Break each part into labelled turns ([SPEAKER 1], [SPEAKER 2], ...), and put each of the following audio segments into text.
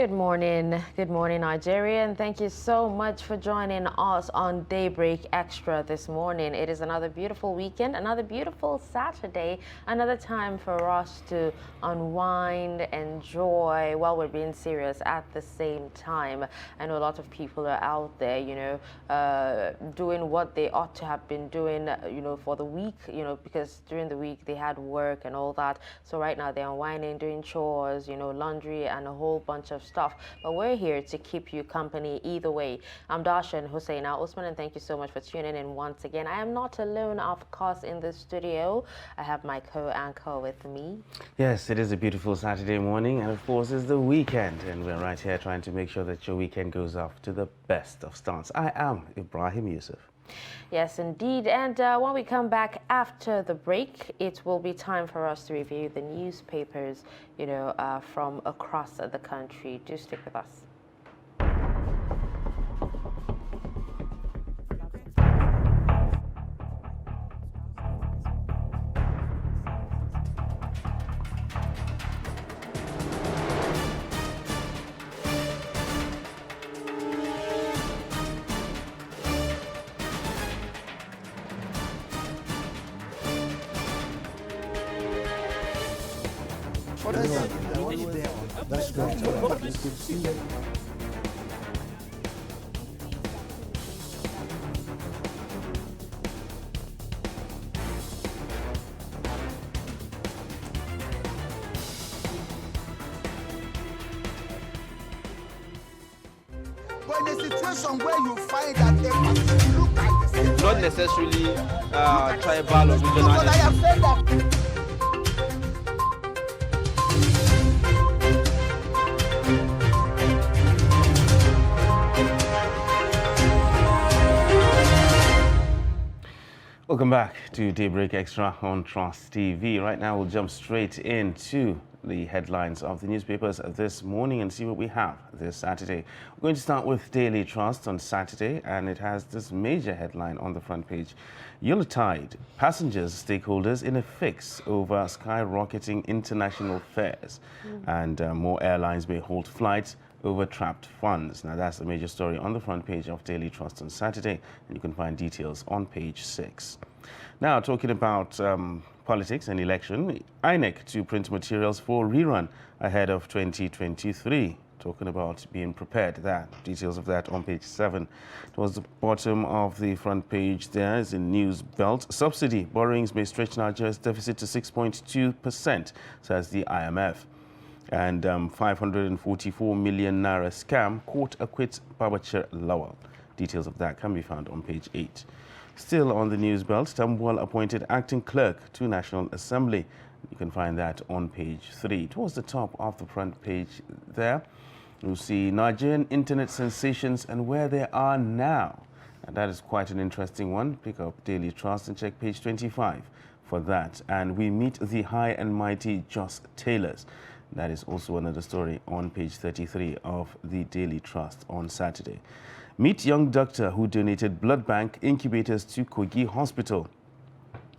[SPEAKER 1] Good morning, Nigeria, and thank you so much for joining us on Daybreak Extra this morning. It is another beautiful weekend, another beautiful Saturday, another time for us to unwind, enjoy while we're being serious at the same time. I know a lot of people are out there, doing what they ought to have been doing, for the week, because during the week they had work and all that. So right now they're unwinding, doing chores, laundry and a whole bunch of stuff, but we're here to keep you company either way. I'm Dasha and Husseina Osman, and thank you so much for tuning in once again. I am not alone, of course, in the studio. I have my co-anchor with me.
[SPEAKER 2] Yes, it is a beautiful Saturday morning, and of course it's the weekend, and we're right here trying to make sure that your weekend goes off to the best of starts. I am Ibrahim Yusuf.
[SPEAKER 1] Yes, indeed. And when we come back after the break, it will be time for us to review the newspapers, from across the country. Do stick with us.
[SPEAKER 3] That's great.
[SPEAKER 4] But in a situation where you find that they look like the same,
[SPEAKER 5] not necessarily tribal or regional.
[SPEAKER 4] but I have said that.
[SPEAKER 2] Welcome back to Daybreak Extra on Trust TV. Right now we'll jump straight into the headlines of the newspapers this morning and see what we have this Saturday. We're going to start with Daily Trust on Saturday, and it has this major headline on the front page. Yuletide, passengers, stakeholders in a fix over skyrocketing international fares, and more airlines may halt flights over trapped funds. Now that's the major story on the front page of Daily Trust on Saturday, and you can find details on page 6. Now, talking about politics and election, INEC to print materials for rerun ahead of 2023. Talking about being prepared, details of that on page 7. Towards the bottom of the front page there is a news belt. Subsidy borrowings may stretch Nigeria's deficit to 6.2%, says the IMF. And 544 million naira scam, court acquits Babachir Lawal. Details of that can be found on page 8. Still on the news belt, Tambuwal appointed acting clerk to National Assembly. You can find that on page 3. Towards the top of the front page there, you'll see Nigerian internet sensations and where they are now. And that is quite an interesting one. Pick up Daily Trust and check page 25 for that. And we meet the high and mighty Jos Taylors. That is also another story on page 33 of the Daily Trust on Saturday. Meet young doctor who donated blood bank incubators to Kogi Hospital.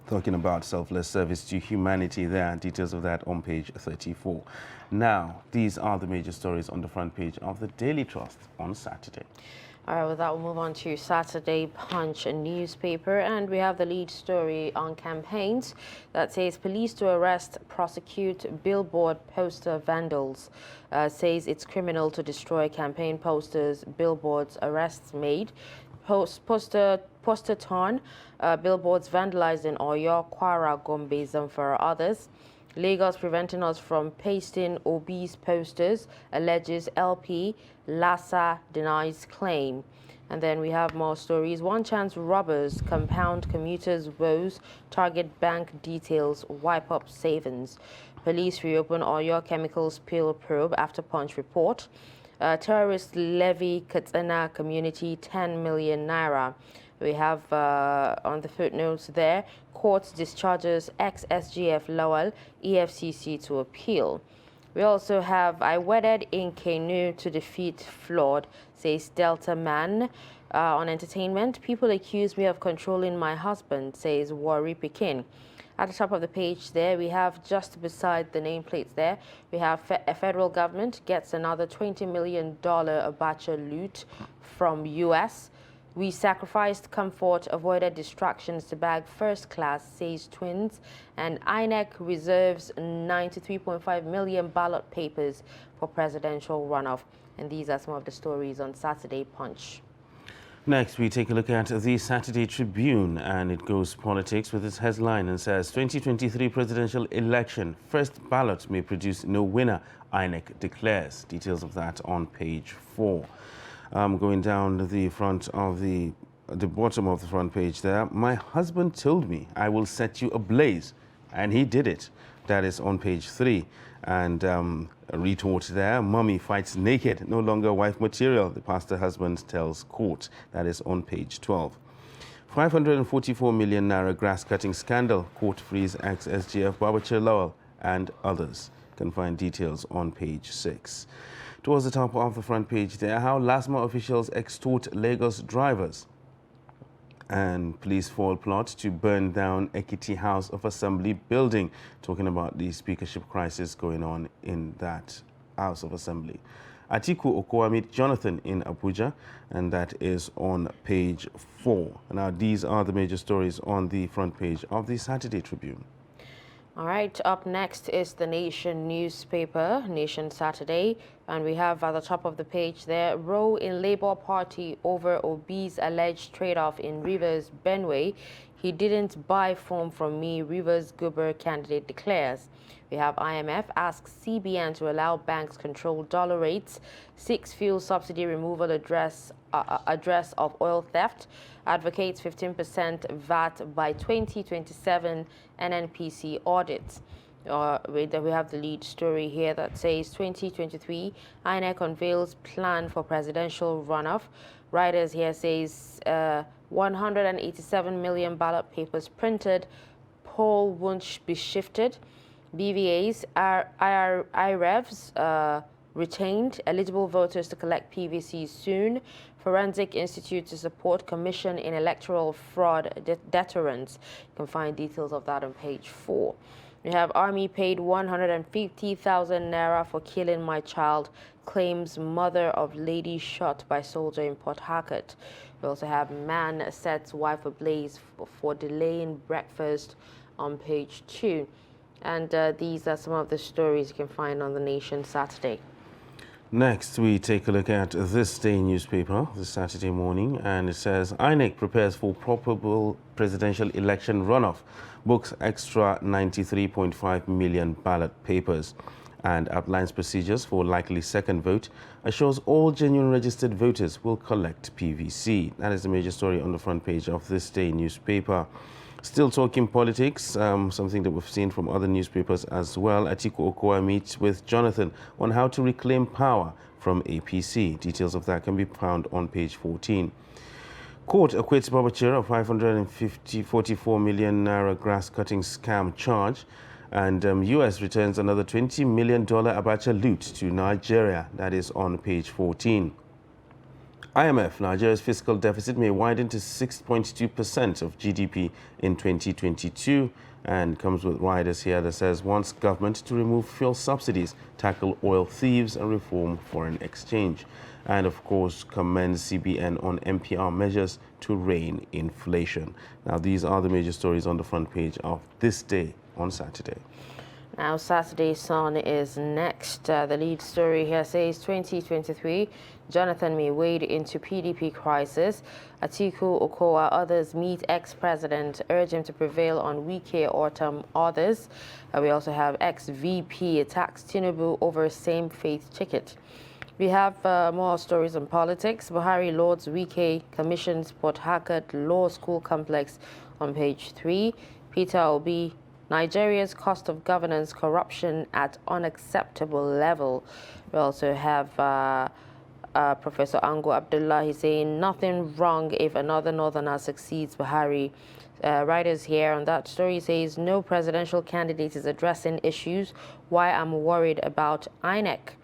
[SPEAKER 2] Talking about selfless service to humanity there. Details of that on page 34. Now, these are the major stories on the front page of the Daily Trust on Saturday.
[SPEAKER 1] All right, with that, we'll move on to Saturday Punch newspaper, and we have the lead story on campaigns that says police to arrest, prosecute billboard poster vandals. Says it's criminal to destroy campaign posters, billboards, arrests made. Poster torn, billboards vandalized in Oyo, Kwara, Gombe, Zamfara, others. Lagos preventing us from pasting obese posters, alleges LP. Lassa denies claim. And then we have more stories. One chance robbers compound commuters' woes, target bank details, wipe up savings. Police reopen Oyo chemical spill probe after Punch report. Terrorists levy Katsina community 10 million naira. We have on the footnotes there, court discharges ex-SGF Lawal, EFCC to appeal. We also have, I wedded in canoe to defeat flawed, says Delta Man. On entertainment, people accuse me of controlling my husband, says Wari Pekin. At the top of the page there, we have just beside the nameplates there, we have a federal government gets another $20 million Abacha loot from U.S. We sacrificed comfort, avoided distractions to bag first class, says Twins. And INEC reserves 93.5 million ballot papers for presidential runoff. And these are some of the stories on Saturday Punch.
[SPEAKER 2] Next, we take a look at the Saturday Tribune, and it goes politics with its headline and says 2023 presidential election, first ballot may produce no winner, INEC declares. Details of that on page 4. Going down the front of the bottom of the front page there, my husband told me I will set you ablaze, and he did it. That is on page 3. And a retort there, mummy fights naked, no longer wife material, the pastor husband tells court. That is on page 12. 544 million naira grass cutting scandal, court frees ex-SGF Babachir Lawal and others. You can find details on page 6. Towards the top of the front page there, how LASMA officials extort Lagos drivers. And police foil plot to burn down Ekiti House of Assembly building, talking about the speakership crisis going on in that House of Assembly. Atiku Okowa meet Jonathan in Abuja, and that is on page 4. Now, these are the major stories on the front page of the Saturday Tribune.
[SPEAKER 1] All right, up next is the Nation newspaper, Nation Saturday, and we have at the top of the page there, row in Labour Party over Obi's alleged trade-off in Rivers Benue. He didn't buy form from me, Rivers Guber candidate declares. We have IMF asks CBN to allow banks control dollar rates, 6 fuel subsidy removal address of oil theft, advocates 15% VAT by 2027 NNPC audits. We have the lead story here that says 2023 INEC unveils plan for presidential runoff. Writers here says 187 million ballot papers printed, poll won't be shifted. BVAs, IREVs retained, eligible voters to collect PVCs soon. Forensic Institute to support Commission in Electoral Fraud Deterrence. You can find details of that on page 4. We have Army paid 150,000 naira for killing my child, claims mother of lady shot by soldier in Port Harcourt. We also have man sets wife ablaze for delaying breakfast on page 2. And these are some of the stories you can find on the Nation Saturday.
[SPEAKER 2] Next, we take a look at This Day newspaper this Saturday morning, and it says INEC prepares for probable presidential election runoff, books extra 93.5 million ballot papers, and outlines procedures for likely second vote, assures all genuine registered voters will collect PVC. That is the major story on the front page of This Day newspaper. Still talking politics, something that we've seen from other newspapers as well. Atiku Okowa meets with Jonathan on how to reclaim power from APC. Details of that can be found on page 14. Court acquits Babachir of 544 million naira grass cutting scam charge. And U.S. returns another $20 million Abacha loot to Nigeria. That is on page 14. IMF, Nigeria's fiscal deficit may widen to 6.2% of GDP in 2022, and comes with riders here that says wants government to remove fuel subsidies, tackle oil thieves, and reform foreign exchange. And of course, commends CBN on MPR measures to rein inflation. Now, these are the major stories on the front page of This Day on Saturday.
[SPEAKER 1] Now, Saturday Sun is next. The lead story here says 2023, Jonathan may wade into PDP crisis. Atiku Okowa, others meet ex-president, urge him to prevail on Wike Autumn others. We also have ex-VP attacks Tinubu over same faith ticket. We have more stories on politics. Buhari Lords Wike commissions Port Harcourt Law School complex on page 3. Peter Obi, Nigeria's cost of governance corruption at unacceptable level. We also have Professor Ango Abdullah. He's saying nothing wrong if another northerner succeeds Buhari. Writers here on that story says no presidential candidate is addressing issues. Why I'm worried about INEC.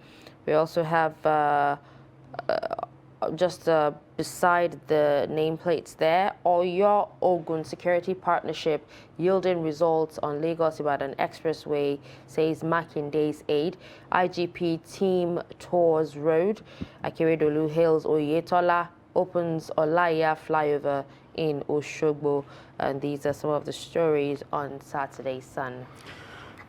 [SPEAKER 1] We also have just beside the nameplates there, Oyo Ogun Security Partnership yielding results on Lagos-Ibadan Expressway, says Makinde's aide. IGP team tours road. Akeredolu hails Oyetola, opens Olaya flyover in Oshogbo. And these are some of the stories on Saturday's Sun.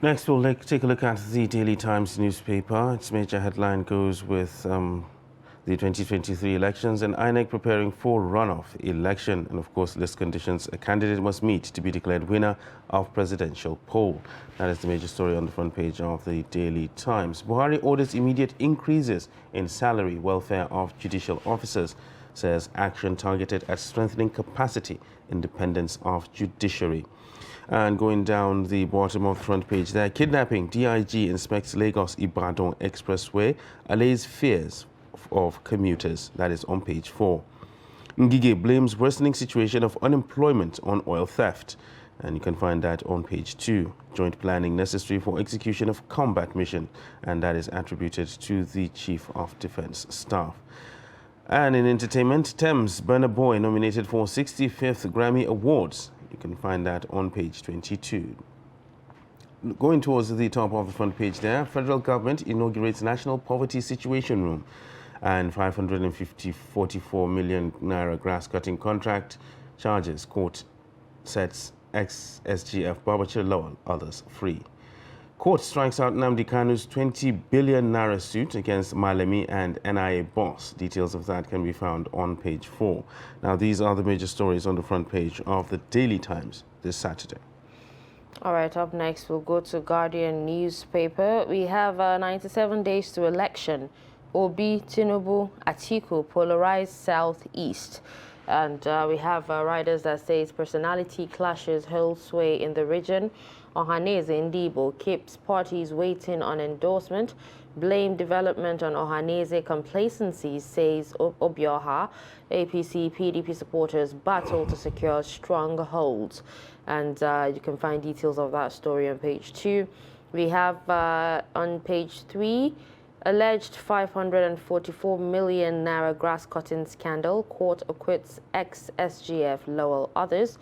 [SPEAKER 2] Next, we'll take a look at the Daily Times newspaper. Its major headline goes with the 2023 elections and INEC preparing for runoff election. And of course, list conditions a candidate must meet to be declared winner of presidential poll. That is the major story on the front page of the Daily Times. Buhari orders immediate increases in salary welfare of judicial officers, says action targeted at strengthening capacity, independence of judiciary. And going down the bottom of the front page there, kidnapping, DIG inspects Lagos-Ibadan Expressway, allays fears of commuters. That is on page 4. Ngige blames worsening situation of unemployment on oil theft. And you can find that on page 2. Joint planning necessary for execution of combat mission. And that is attributed to the Chief of Defense Staff. And in entertainment, Thames Burna Boy nominated for 65th Grammy Awards. You can find that on page 22. Going towards the top of the front page there, federal government inaugurates National Poverty Situation Room and 44 million naira grass-cutting contract charges. Court sets ex-SGF Babachir Lawal, others free. Court strikes out Nnamdi Kanu's 20 billion naira suit against Malemi and NIA boss. Details of that can be found on page 4. Now, these are the major stories on the front page of the Daily Times this Saturday.
[SPEAKER 1] All right, up next, we'll go to Guardian newspaper. We have 97 days to election. Obi, Tinubu, Atiku polarized southeast. And we have riders that says personality clashes hold sway in the region. Ohaneze Ndibo keeps parties waiting on endorsement. Blame development on Ohaneze complacency, says Obioha. APC, PDP supporters battle to secure strongholds. And you can find details of that story on page 2. We have on page 3, alleged 544 million naira grass cutting scandal. Court acquits ex-SGF Lowell, others.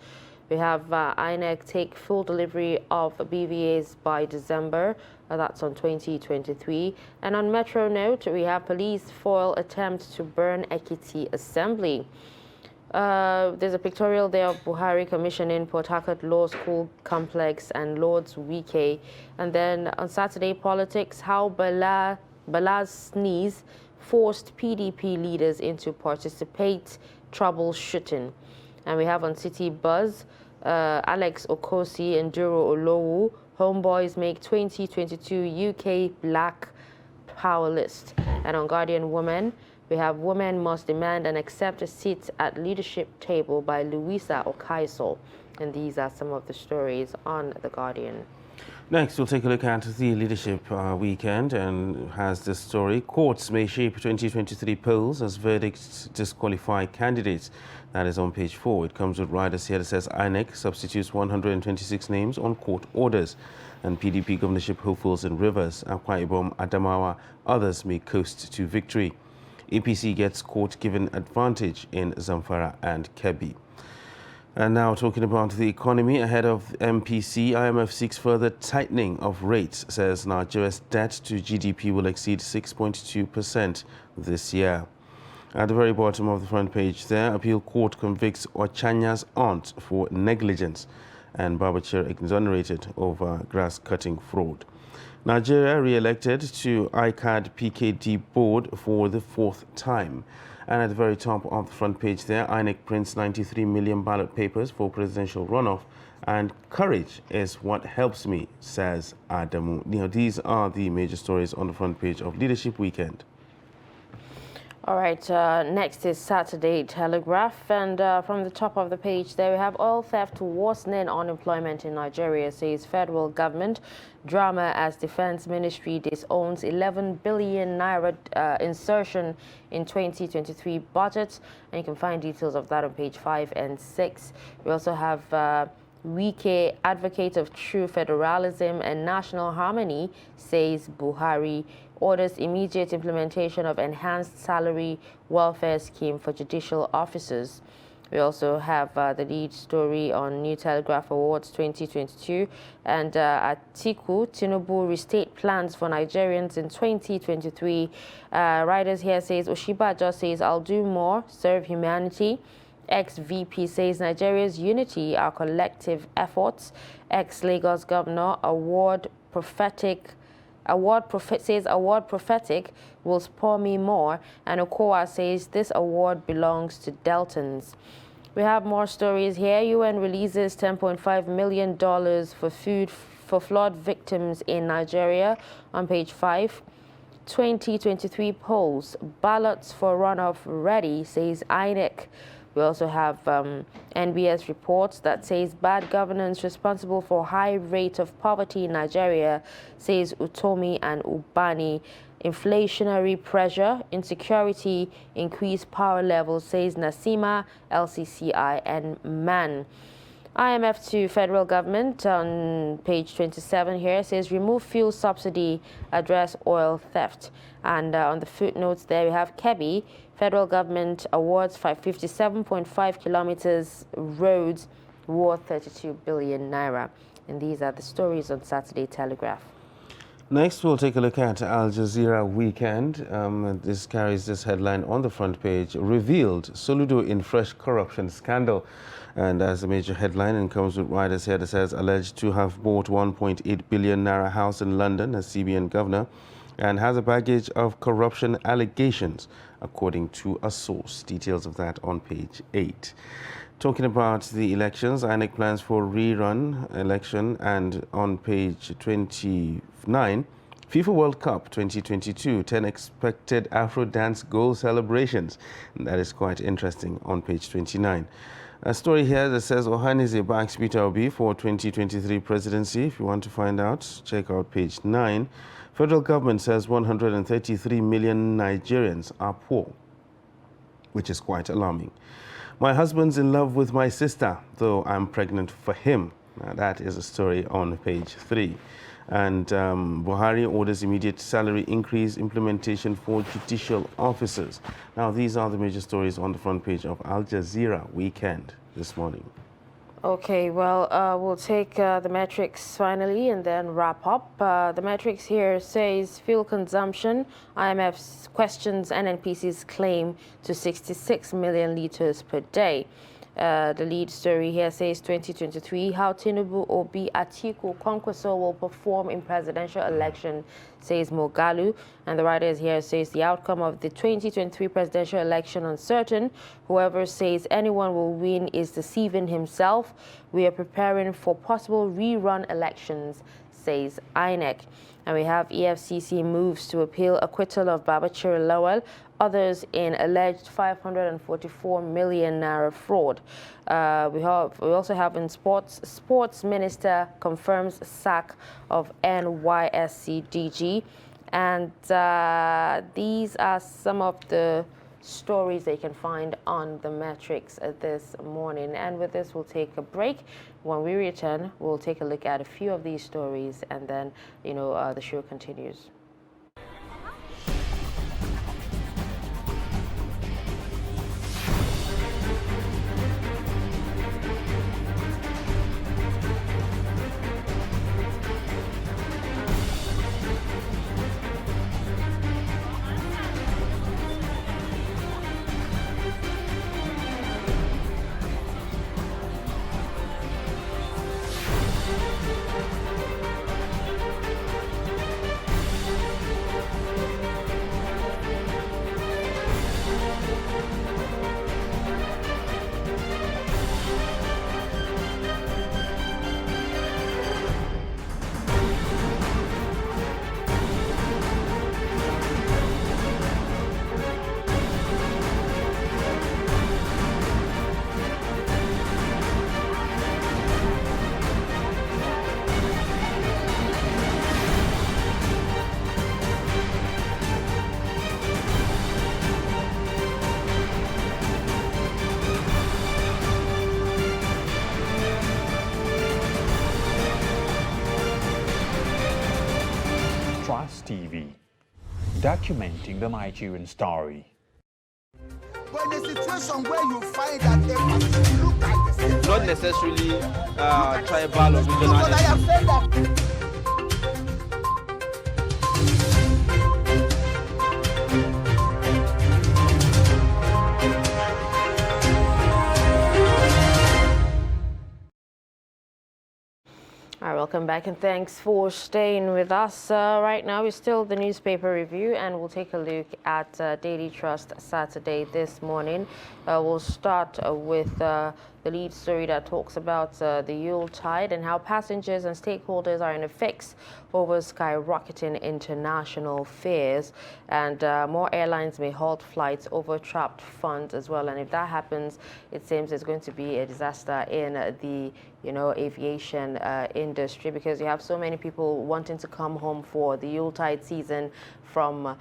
[SPEAKER 1] We have INEC take full delivery of BVAs by December. That's on 2023. And on Metro Note, we have police foil attempt to burn Ekiti Assembly. There's a pictorial there of Buhari commissioning Port Harcourt Law School Complex and Lord's Wike. And then on Saturday, politics, how Bala's sneeze forced PDP leaders into participate troubleshooting. And we have on City Buzz, Alex Okosi and Duro Olowu, homeboys make 2022 UK Black Power List. And on Guardian Women, we have women must demand and accept a seat at leadership table by Louisa Okaiso. And these are some of the stories on The Guardian.
[SPEAKER 2] Next, we'll take a look at the leadership weekend and has this story. Courts may shape 2023 polls as verdicts disqualify candidates. That is on page 4. It comes with riders here that says INEC substitutes 126 names on court orders. And PDP governorship hopefuls in Rivers, Akwa Ibom, Adamawa, others may coast to victory. APC gets court-given advantage in Zamfara and Kebbi. And now talking about the economy, ahead of MPC, IMF seeks further tightening of rates, says Nigeria's debt to GDP will exceed 6.2% this year. At the very bottom of the front page there, appeal court convicts Ochanya's aunt for negligence and Babachir exonerated over grass-cutting fraud. Nigeria re-elected to ICAD PKD board for the 4th time. And at the very top of the front page there, INEC prints 93 million ballot papers for presidential runoff. And courage is what helps me, says Adamu. These are the major stories on the front page of Leadership Weekend.
[SPEAKER 1] All right, next is Saturday Telegraph, and from the top of the page there we have oil theft worsening unemployment in Nigeria, says federal government. Drama as Defense Ministry disowns 11 billion naira insertion in 2023 budget, and you can find details of that on page 5 and 6. We also have Wike, advocate of true federalism and national harmony, says Buhari. orders immediate implementation of enhanced salary welfare scheme for judicial officers. We also have the lead story on New Telegraph Awards 2022 and Atiku Tinubu restate plans for Nigerians in 2023. Riders here says Oshiba just says I'll do more, serve humanity. Ex-VP says Nigeria's unity, our collective efforts. Ex-Lagos governor says award prophetic will spur me more, and Okowa says this award belongs to Deltons. We have more stories here. UN releases $10.5 million for food for flood victims in Nigeria on page 5. 2023 polls, ballots for runoff ready, says INEC. We also have NBS reports that says bad governance responsible for high rate of poverty in Nigeria, says Utomi and Ubani. Inflationary pressure, insecurity, increased power levels, says Nasima, LCCI and MAN. IMF to federal government on page 27 here says remove fuel subsidy, address oil theft. And on the footnotes there we have Kebbi. Federal government awards 557.5 kilometers roads worth 32 billion naira. And these are the stories on Saturday Telegraph.
[SPEAKER 2] Next, we'll take a look at Al Jazeera Weekend. This carries this headline on the front page, revealed Soludo in fresh corruption scandal. And as a major headline, and comes with riders here that says alleged to have bought 1.8 billion naira house in London as CBN governor, and has a baggage of corruption allegations, according to a source. Details of that on page 8. Talking about the elections, INEC plans for rerun election, and on page 29, FIFA World Cup 2022, 10 expected Afro dance goal celebrations. And that is quite interesting on page 29. A story here that says Ohanize backs Peter Obi for 2023 presidency. If you want to find out, check out page 9. Federal government says 133 million Nigerians are poor, which is quite alarming. My husband's in love with my sister, though I'm pregnant for him. Now, that is a story on page 3. And Buhari orders immediate salary increase implementation for judicial officers. Now, these are the major stories on the front page of Al Jazeera Weekend this morning.
[SPEAKER 1] Okay, well, we'll take the metrics finally and then wrap up. The metrics here says fuel consumption. IMF questions NNPC's claim to 66 million liters per day. The lead story here says 2023, how Tinubu, Obi, Atiku, Kwankwaso will perform in presidential election, says Mogalu. And the writer here says the outcome of the 2023 presidential election uncertain. Whoever says anyone will win is deceiving himself. We are preparing for possible rerun elections, says INEC. And we have EFCC moves to appeal acquittal of Babachir Lawal, others in alleged 544 million naira fraud. We also have in sports minister confirms sack of NYSC DG. And these are some of the stories that you can find on the metrics this morning. And with this, we'll take a break. When we return, we'll take a look at a few of these stories, and then, the show continues.
[SPEAKER 3] Trust TV. documenting the Nigerian story.
[SPEAKER 4] But in a situation where you find that a person look like the same,
[SPEAKER 5] Not necessarily tribal or regional.
[SPEAKER 4] but I have said that.
[SPEAKER 1] All right, welcome back and thanks for staying with us. Right now, it's still the newspaper review and we'll take a look at Daily Trust Saturday this morning. We'll start with the lead story that talks about the Yuletide and how passengers and stakeholders are in a fix over skyrocketing international fares, and more airlines may halt flights over trapped funds as well. And if that happens, it seems it's going to be a disaster in the aviation industry, because you have so many people wanting to come home for the Yuletide season from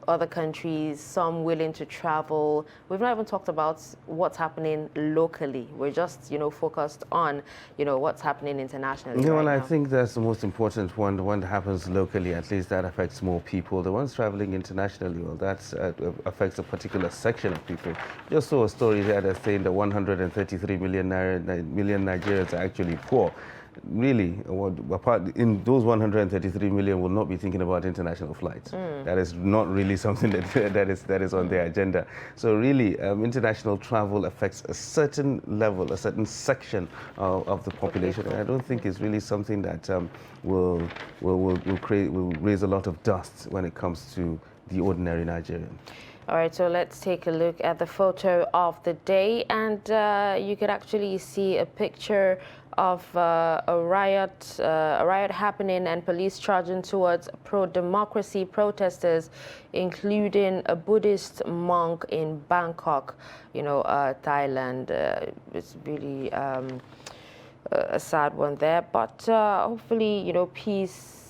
[SPEAKER 1] other countries, some willing to travel. We've not even talked about what's happening locally. We're just, focused on, what's happening internationally.
[SPEAKER 2] Yeah,
[SPEAKER 1] right
[SPEAKER 2] well, I
[SPEAKER 1] now.
[SPEAKER 2] think that's the most important one. The one that happens locally, at least that affects more people. The ones traveling internationally, well, that affects a particular section of people. Just saw a story there that's saying that 133 million Nigerians are actually poor. Really, in those 133 million will not be thinking about international flights. That is not really something that is on their agenda. So really, international travel affects a certain level, a certain section of the population. And I don't think it's really something that will raise a lot of dust when it comes to the ordinary Nigerian.
[SPEAKER 1] All right, so let's take a look at the photo of the day, and you could actually see a picture of a riot happening and police charging towards pro-democracy protesters, including a Buddhist monk in Bangkok, Thailand. It's really a sad one there, but hopefully, peace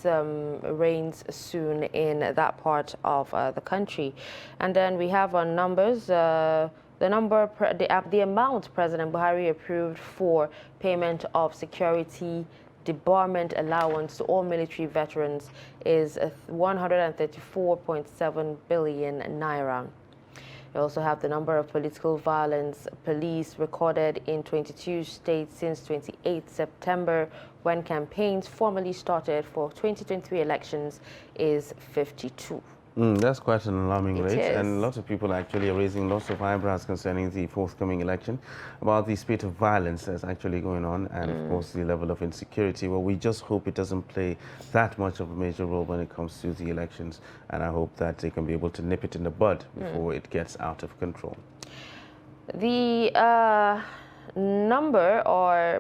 [SPEAKER 1] reigns soon in that part of the country. And then we have our numbers. The amount President Buhari approved for payment of security debarment allowance to all military veterans is 134.7 billion naira. We also have the number of political violence police recorded in 22 states since 28 September, when campaigns formally started for 2023 elections, is 52.
[SPEAKER 2] That's quite an alarming
[SPEAKER 1] It
[SPEAKER 2] rate,
[SPEAKER 1] is.
[SPEAKER 2] and lots of people actually are raising lots of eyebrows concerning the forthcoming election, about the spate of violence that's actually going on, and of course the level of insecurity. Well, we just hope it doesn't play that much of a major role when it comes to the elections, and I hope that they can be able to nip it in the bud before it gets out of control.
[SPEAKER 1] The number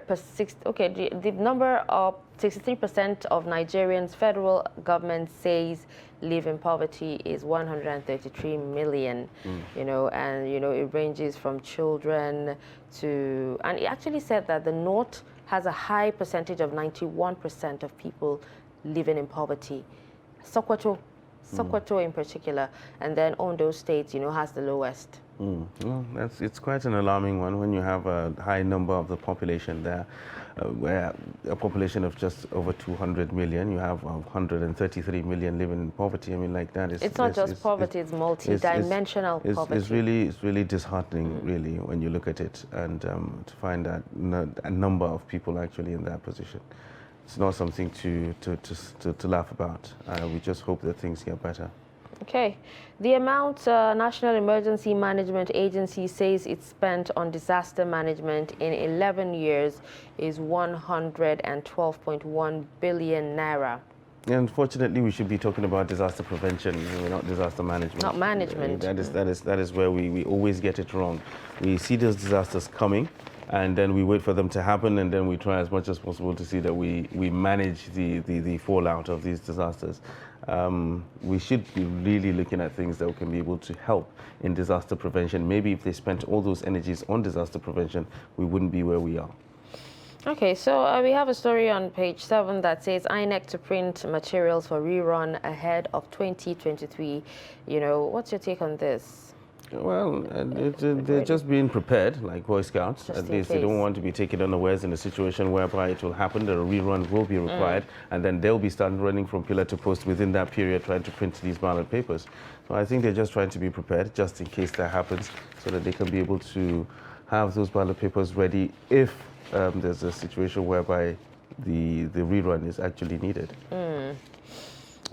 [SPEAKER 1] the number of 63% of Nigerians federal government says live in poverty is 133 million, and it ranges from children to, and it actually said that the North has a high percentage of 91% of people living in poverty. Sokoto in particular, and then Ondo State, has the lowest.
[SPEAKER 2] Well, it's quite an alarming one when you have a high number of the population there, where a population of just over 200 million, you have 133 million living in poverty. I mean, like that is...
[SPEAKER 1] It's not just poverty, it's multi-dimensional poverty.
[SPEAKER 2] It's really disheartening, really, when you look at it, and to find that a number of people actually in that position. It's not something to laugh about. We just hope that things get better.
[SPEAKER 1] Okay. The amount National Emergency Management Agency says it spent on disaster management in 11 years is 112.1 billion naira.
[SPEAKER 2] Unfortunately, we should be talking about disaster prevention, not disaster management.
[SPEAKER 1] Not management.
[SPEAKER 2] That is where we always get it wrong. We see those disasters coming, and then we wait for them to happen, and then we try as much as possible to see that we manage the fallout of these disasters. We should be really looking at things that can be able to help in disaster prevention. Maybe if they spent all those energies on disaster prevention, we wouldn't be where we are.
[SPEAKER 1] Okay, so we have a story on page 7 that says INEC to print materials for rerun ahead of 2023. What's your take on this?
[SPEAKER 2] Well, they're just being prepared, like Boy Scouts.
[SPEAKER 1] Just
[SPEAKER 2] At
[SPEAKER 1] in
[SPEAKER 2] least they
[SPEAKER 1] case.
[SPEAKER 2] don't want to be taken unawares in a situation whereby it will happen, that a rerun will be required, and then they'll be starting running from pillar to post within that period trying to print these ballot papers. So I think they're just trying to be prepared just in case that happens, so that they can be able to have those ballot papers ready if there's a situation whereby the rerun is actually needed.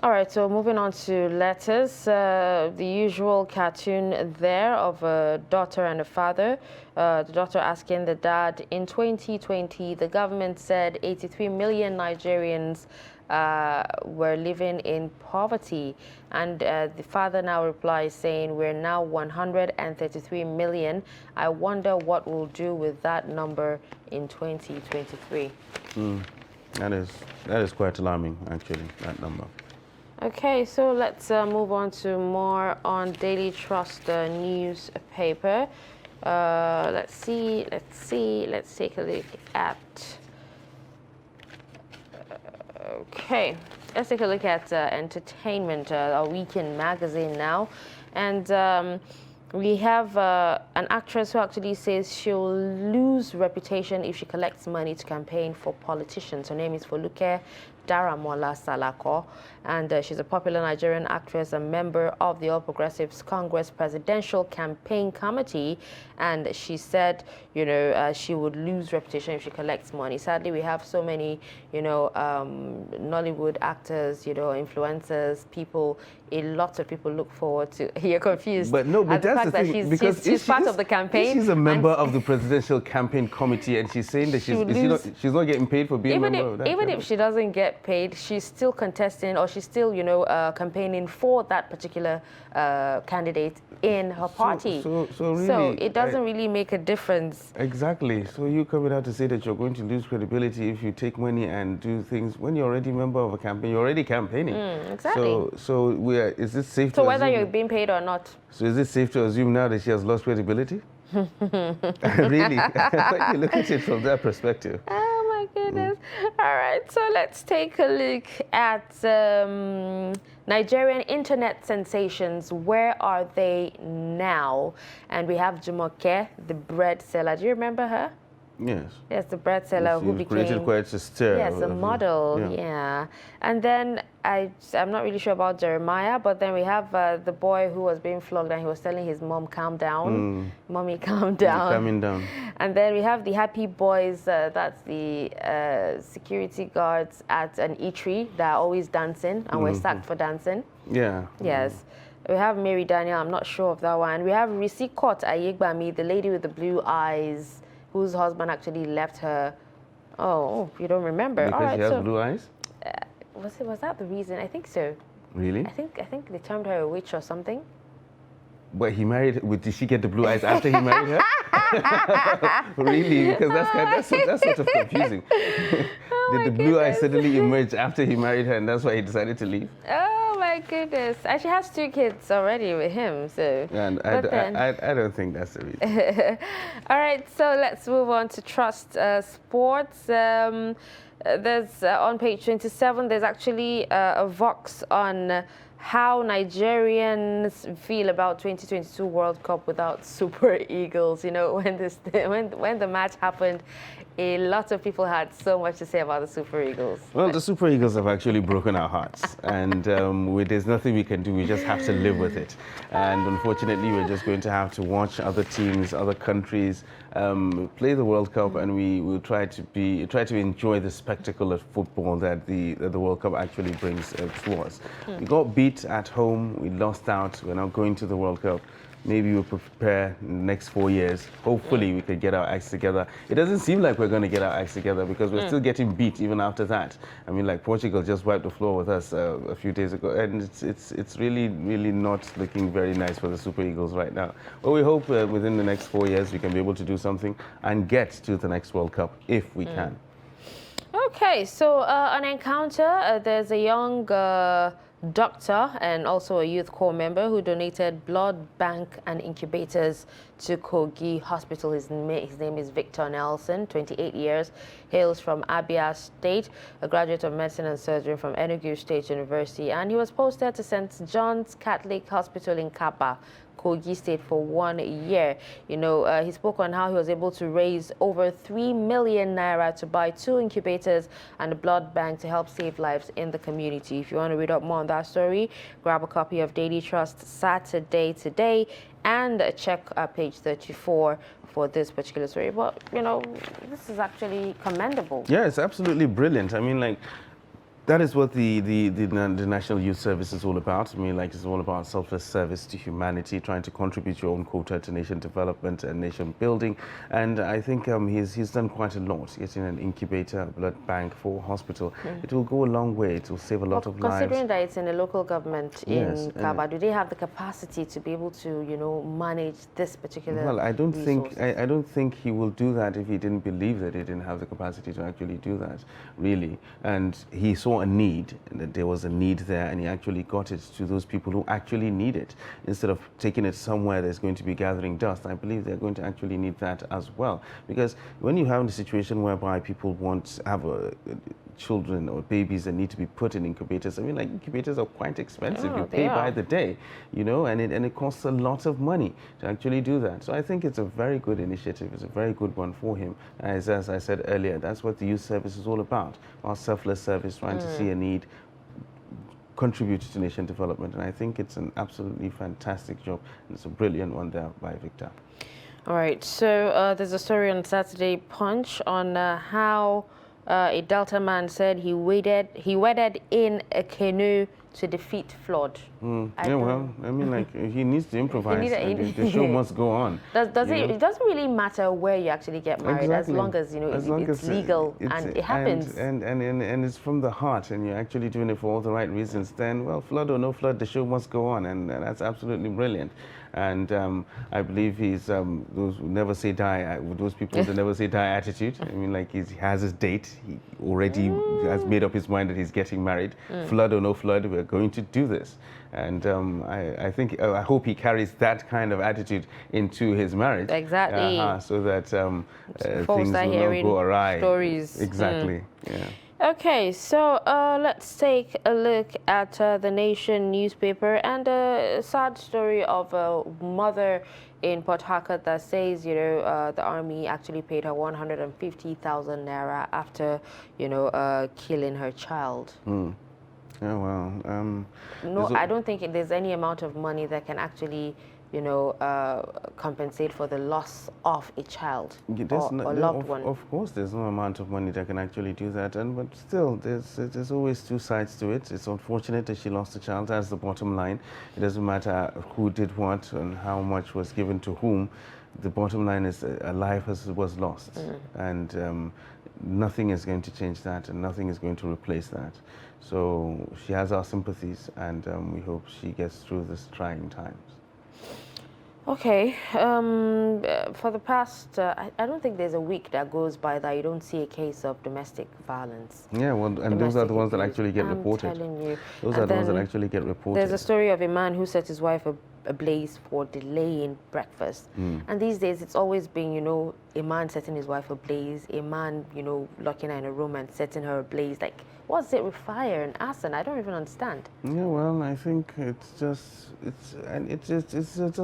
[SPEAKER 1] All right, so moving on to letters, the usual cartoon there of a daughter and a father. The daughter asking the dad, in 2020, the government said 83 million Nigerians were living in poverty. And the father now replies saying, we're now 133 million. I wonder what we'll do with that number in 2023.
[SPEAKER 2] That is quite alarming, actually, that number.
[SPEAKER 1] Okay, so let's move on to more on Daily Trust newspaper. Let's take a look at. Okay, let's take a look at entertainment, our weekend magazine now, and we have an actress who actually says she'll lose reputation if she collects money to campaign for politicians. Her name is Foluke Daramola Salako, and she's a popular Nigerian actress, a member of the All Progressives Congress Presidential Campaign Committee, and she said, you know, she would lose reputation if she collects money. Sadly, we have so many, you know, Nollywood actors, you know, influencers, people. A lot of people look forward to. You're confused.
[SPEAKER 2] But no, but
[SPEAKER 1] at the
[SPEAKER 2] that's
[SPEAKER 1] fact
[SPEAKER 2] the
[SPEAKER 1] that
[SPEAKER 2] thing, because
[SPEAKER 1] she's part of the campaign.
[SPEAKER 2] She's a member of the Presidential Campaign Committee, and she's saying that she's not getting paid for being a member of that.
[SPEAKER 1] Even if she doesn't get paid, she's still contesting, or she's still, you know, campaigning for that particular candidate in her party.
[SPEAKER 2] So really,
[SPEAKER 1] so it doesn't really make a difference.
[SPEAKER 2] Exactly. So you coming out to say that you're going to lose credibility if you take money and do things when you're already a member of a campaign, you're already campaigning.
[SPEAKER 1] Exactly.
[SPEAKER 2] So is it safe
[SPEAKER 1] So
[SPEAKER 2] to
[SPEAKER 1] whether
[SPEAKER 2] assume
[SPEAKER 1] you're being paid or not.
[SPEAKER 2] So is it safe to assume now that she has lost credibility? Really? When you look at it from that perspective.
[SPEAKER 1] Oh my goodness. All right, so let's take a look at Nigerian internet sensations. Where are they now? And we have Jumoke, the bread seller. Do you remember her?
[SPEAKER 2] Yes.
[SPEAKER 1] Yes, the bread seller who became
[SPEAKER 2] created quite a stir.
[SPEAKER 1] yes, a model. Yeah. And then I'm not really sure about Jeremiah, but then we have the boy who was being flogged and he was telling his mom, calm down. Mommy, calm down.
[SPEAKER 2] Calming down.
[SPEAKER 1] And then we have the Happy Boys, that's the security guards at an eatery that are always dancing and were sacked for dancing.
[SPEAKER 2] Yeah.
[SPEAKER 1] Yes. We have Mary Daniel, I'm not sure of that one. We have Risi Kot Ayegbami, the lady with the blue eyes, whose husband actually left her. Oh, you don't remember?
[SPEAKER 2] Because
[SPEAKER 1] All right,
[SPEAKER 2] she has
[SPEAKER 1] so
[SPEAKER 2] blue eyes?
[SPEAKER 1] was that the reason? I think so.
[SPEAKER 2] Really?
[SPEAKER 1] I think they termed her a witch or something.
[SPEAKER 2] But he married. Did she get the blue eyes after he married her? Really? Because that's sort of confusing. Did the blue eyes suddenly emerge after he married her, and that's why he decided to leave?
[SPEAKER 1] Oh my goodness! And she has 2 kids already with him, so.
[SPEAKER 2] And I don't think that's the reason.
[SPEAKER 1] All right, so let's move on to Trust Sports. There's on page 27. There's actually a Vox on how Nigerians feel about 2022 World Cup without Super Eagles. You know, when the match happened, a lot of people had so much to say about the Super Eagles.
[SPEAKER 2] Well, the Super Eagles have actually broken our hearts, and there's nothing we can do. We just have to live with it. And unfortunately, we're just going to have to watch other teams, other countries play the World Cup, and we will try to enjoy the spectacle of football that the World Cup actually brings to us. We got beat at home. We lost out. We're not going to the World Cup. Maybe we'll prepare in the next 4 years. Hopefully, we could get our acts together. It doesn't seem like we're going to get our acts together because we're still getting beat even after that. I mean, like Portugal just wiped the floor with us a few days ago, and it's really not looking very nice for the Super Eagles right now. But we hope within the next 4 years we can be able to do something and get to the next World Cup if we can.
[SPEAKER 1] Okay, so an encounter. There's a young doctor and also a youth corps member who donated blood bank and incubators to Kogi Hospital. His name is Victor Nelson, 28 years, hails from Abia State, a graduate of medicine and surgery from Enugu State University, and he was posted to St. John's Catholic Hospital in Kapa Kogi State for 1 year. You know, he spoke on how he was able to raise over 3 million naira to buy 2 incubators and a blood bank to help save lives in the community. If you want to read up more on that story, grab a copy of Daily Trust Saturday today and check page 34 for this particular story. But, you know, this is actually commendable.
[SPEAKER 2] Yeah, it's absolutely brilliant. I mean, like, that is what the National Youth Service is all about. I mean, like, it's all about selfless service to humanity, trying to contribute your own quota to nation development and nation building. And I think he's done quite a lot. Getting an incubator, a blood bank for hospital. It will go a long way. It will save a lot of lives.
[SPEAKER 1] Considering that it's in a local government
[SPEAKER 2] Yes,
[SPEAKER 1] in Kaba, do they have the capacity to be able to, you know, manage this particular
[SPEAKER 2] Well, I don't
[SPEAKER 1] resource?
[SPEAKER 2] think I don't think he will do that if he didn't believe that he didn't have the capacity to actually do that, really. And he saw a need, that there was a need there, and he actually got it to those people who actually need it. Instead of taking it somewhere that's going to be gathering dust, I believe they're going to actually need that as well. Because when you have a situation whereby people have children or babies that need to be put in incubators, I mean, like, incubators are quite expensive.
[SPEAKER 1] Yeah,
[SPEAKER 2] You
[SPEAKER 1] they
[SPEAKER 2] pay by
[SPEAKER 1] are.
[SPEAKER 2] the day, you know, and it costs a lot of money to actually do that. So I think it's a very good initiative. It's a very good one for him. As I said earlier, that's what the youth service is all about. Our selfless service, trying to see a need, contribute to nation development. And I think it's an absolutely fantastic job. And it's a brilliant one there by Victor.
[SPEAKER 1] All right, so there's a story on Saturday Punch on how a Delta man said he waded in a canoe to defeat flood.
[SPEAKER 2] Yeah, well, I mean, like, he needs to improvise.
[SPEAKER 1] need a-
[SPEAKER 2] And the show must go on.
[SPEAKER 1] Does
[SPEAKER 2] you
[SPEAKER 1] it?
[SPEAKER 2] know?
[SPEAKER 1] It doesn't really matter where you actually get married, as long as you know
[SPEAKER 2] As long
[SPEAKER 1] it's
[SPEAKER 2] as
[SPEAKER 1] legal
[SPEAKER 2] it's-
[SPEAKER 1] and it happens.
[SPEAKER 2] and it's from the heart, and you're actually doing it for all the right reasons. Then, well, flood or no flood, the show must go on, and that's absolutely brilliant. And I believe he's those who never say die. Those people with the never say die attitude. I mean, like, he has his date. He already has made up his mind that he's getting married. Flood or no flood, we're going to do this. And I hope he carries that kind of attitude into his marriage.
[SPEAKER 1] Exactly.
[SPEAKER 2] So that
[SPEAKER 1] Before we
[SPEAKER 2] things
[SPEAKER 1] start
[SPEAKER 2] will not
[SPEAKER 1] hearing
[SPEAKER 2] go awry.
[SPEAKER 1] stories.
[SPEAKER 2] Exactly. Yeah.
[SPEAKER 1] Okay, so let's take a look at the Nation newspaper and a sad story of a mother in Port Harcourt that says, you know, the army actually paid her 150,000 naira after, you know, killing her child.
[SPEAKER 2] Yeah, well,
[SPEAKER 1] No, I don't think there's any amount of money that can actually, you know, compensate for the loss of a child or loved one.
[SPEAKER 2] Of course, there's no amount of money that can actually do that, but still, there's always two sides to it. It's unfortunate that she lost a child. That's the bottom line. It doesn't matter who did what and how much was given to whom. The bottom line is a life was lost, and nothing is going to change that, and nothing is going to replace that. So she has our sympathies, and we hope she gets through this trying times.
[SPEAKER 1] Okay, for the past, I don't think there's a week that goes by that you don't see a case of domestic violence.
[SPEAKER 2] Yeah, well, and those are the ones that actually get reported.
[SPEAKER 1] I'm telling you.
[SPEAKER 2] Those
[SPEAKER 1] And
[SPEAKER 2] are the ones that
[SPEAKER 1] then
[SPEAKER 2] actually get reported.
[SPEAKER 1] There's a story of a man who set his wife ablaze for delaying breakfast. And these days, it's always been, you know, a man setting his wife ablaze, a man, you know, locking her in a room and setting her ablaze. Like, what's it with fire and arson? I don't even understand.
[SPEAKER 2] Yeah, well, I think it's just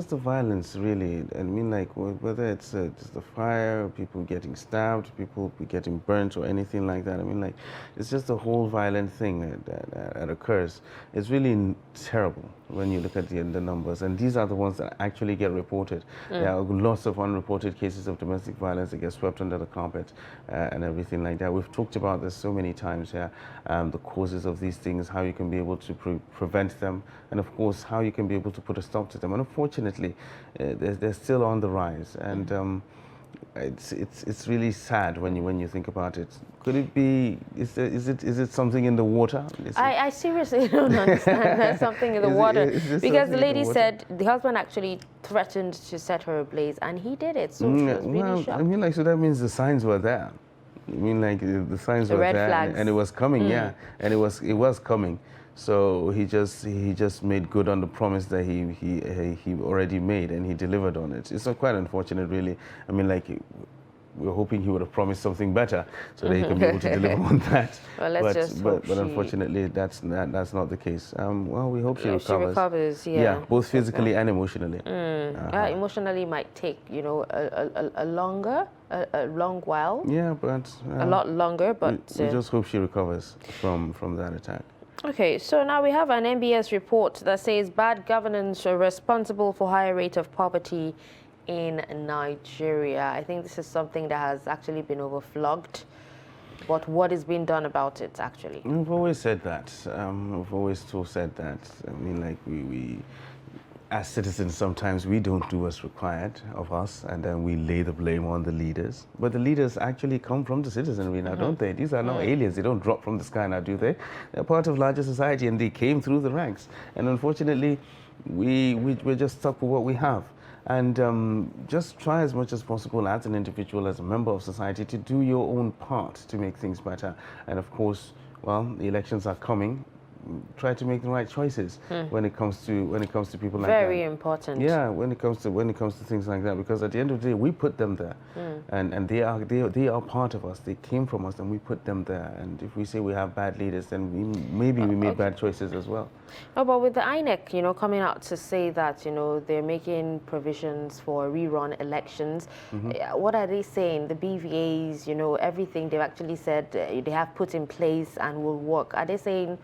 [SPEAKER 2] the violence, really. I mean, like, whether it's just the fire, people getting stabbed, people getting burnt, or anything like that. I mean, like, it's just the whole violent thing that occurs. It's really terrible when you look at the numbers, and these are the ones that actually get reported. There are lots of unreported cases of domestic violence that get swept under the carpet and everything like that. We've talked about this so many times here. The causes of these things, how you can be able to prevent them, and of course how you can be able to put a stop to them. And unfortunately, they're still on the rise, and it's really sad when you think about it. Could it be? Is it something in the water?
[SPEAKER 1] I seriously don't understand. There's something in the water, because the lady said the husband actually threatened to set her ablaze, and he did it. So she was really shocked.
[SPEAKER 2] I mean, like, so that means the signs were there. I mean, like, the signs were
[SPEAKER 1] red
[SPEAKER 2] there,
[SPEAKER 1] flags.
[SPEAKER 2] and it was coming. Yeah, and it was coming. So he just made good on the promise that he already made, and he delivered on it. It's quite unfortunate, really. I mean, like, we're hoping he would have promised something better so that he can be able to deliver on that.
[SPEAKER 1] Well, let's just hope
[SPEAKER 2] but unfortunately, that's not the case. Well, we hope she
[SPEAKER 1] If
[SPEAKER 2] recovers.
[SPEAKER 1] she recovers, yeah.
[SPEAKER 2] Yeah, both physically and emotionally.
[SPEAKER 1] Emotionally might take, a long while.
[SPEAKER 2] Yeah, but
[SPEAKER 1] A lot longer, but
[SPEAKER 2] we just hope she recovers from that attack.
[SPEAKER 1] Okay, so now we have an NBS report that says bad governance are responsible for higher rate of poverty in Nigeria. I think this is something that has actually been overflogged, but what is being done about it actually?
[SPEAKER 2] We've always said that. We've always said that. I mean, like we as citizens, sometimes we don't do what's required of us, and then we lay the blame on the leaders. But the leaders actually come from the citizenry now, don't they? These are not aliens. They don't drop from the sky now, do they? They're part of larger society, and they came through the ranks. And unfortunately, we're just stuck with what we have. And just try as much as possible as an individual, as a member of society, to do your own part to make things better. And of course, well, the elections are coming. Try to make the right choices when it comes to people like that.
[SPEAKER 1] Very important.
[SPEAKER 2] Yeah, when it comes to things like that, because at the end of the day, we put them there, and they are part of us. They came from us, and we put them there. And if we say we have bad leaders, then maybe we made bad choices as well.
[SPEAKER 1] No, but with the INEC, coming out to say that, they're making provisions for rerun elections, what are they saying? The BVAs, everything they've actually said they have put in place and will work. Are they saying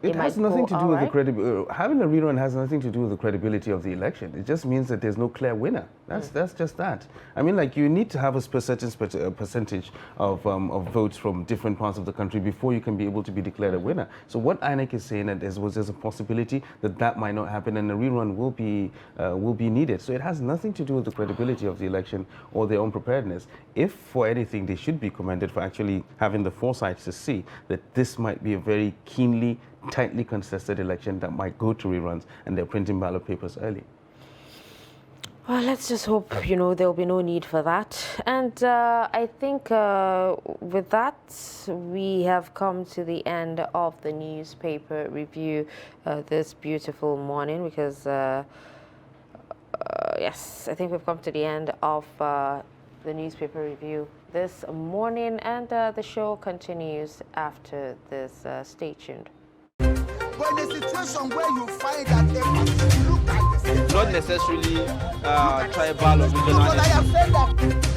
[SPEAKER 2] It has nothing to do with the credibility. Having a rerun has nothing to do with the credibility of the election. It just means that there's no clear winner. That's just that. I mean, like, you need to have a certain percentage of votes from different parts of the country before you can be able to be declared a winner. So what INEC is saying that there's a possibility that might not happen, and a rerun will be needed. So it has nothing to do with the credibility of the election or their own preparedness. If for anything, they should be commended for actually having the foresight to see that this might be a very tightly contested election that might go to reruns, and they're printing ballot papers early.
[SPEAKER 1] Well, let's just hope, there'll be no need for that. And I think with that, we have come to the end of the newspaper review this beautiful morning, because, yes, I think we've come to the end of the newspaper review this morning, and the show continues after this. Stay tuned.
[SPEAKER 4] But in a situation where you find that a person look like the same,
[SPEAKER 5] Not necessarily tribal or regional.
[SPEAKER 4] because I have said that.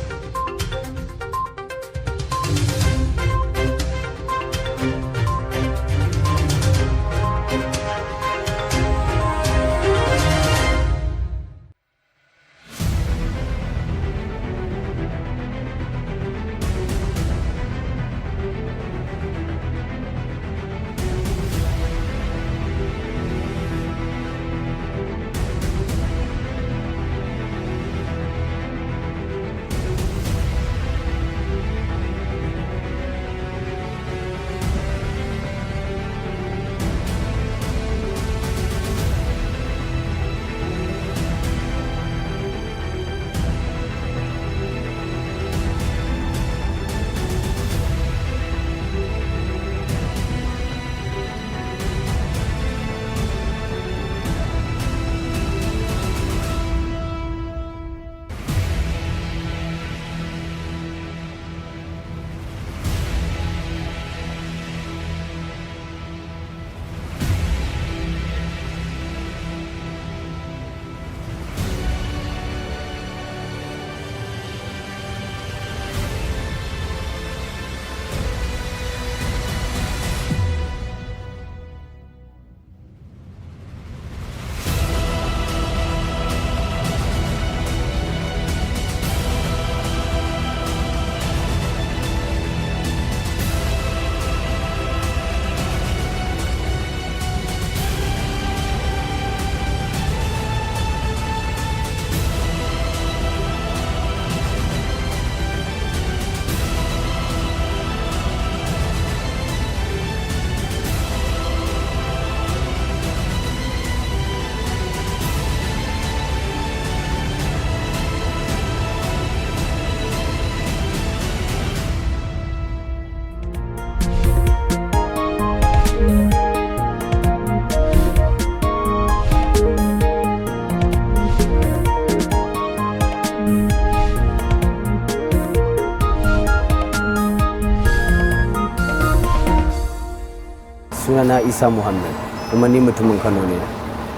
[SPEAKER 6] Sunana Isa Muhammad, kuma ni mutumin Kano ne,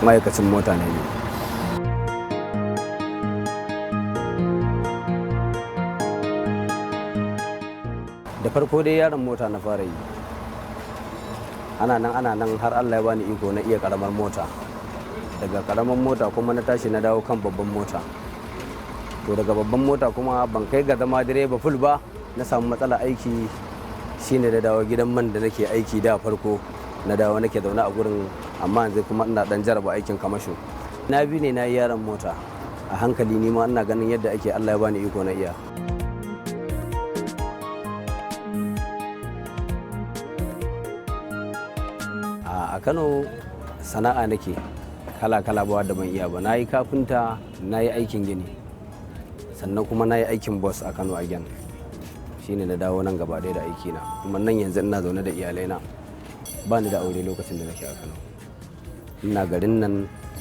[SPEAKER 6] ma'aikacin mota ne. Da farko dai yaron mota na fara yi. Ana nan har Allah ya bani iko na iya karamar mota. Daga karamar mota kuma na tashi na dawo kan babban mota. To daga babban mota kuma ban kai ga zama direba full ba, na samu matsala aiki, shine da dawo gidan man da nake aiki da farko. Na dawo nake zaune a gurin, amma yanzu kuma ina dan jaraba aikin kamasho. Na bi ne na yi yaron mota. A hankali ni ma ina ganin yadda ake, Allah ya bani iko na iya. A Kano sana'a nake kala-kala ba da ban iya ba. Na yi kafinta, na yi aikin gini, sannan kuma na yi aikin bus a Kano again. Shine na dawo nan gaba ɗaya da aikina. Kuma nan yanzu ina zaune da iyalaina. Ba ni da aure lokacin da nake a Kano. Ina garin nan,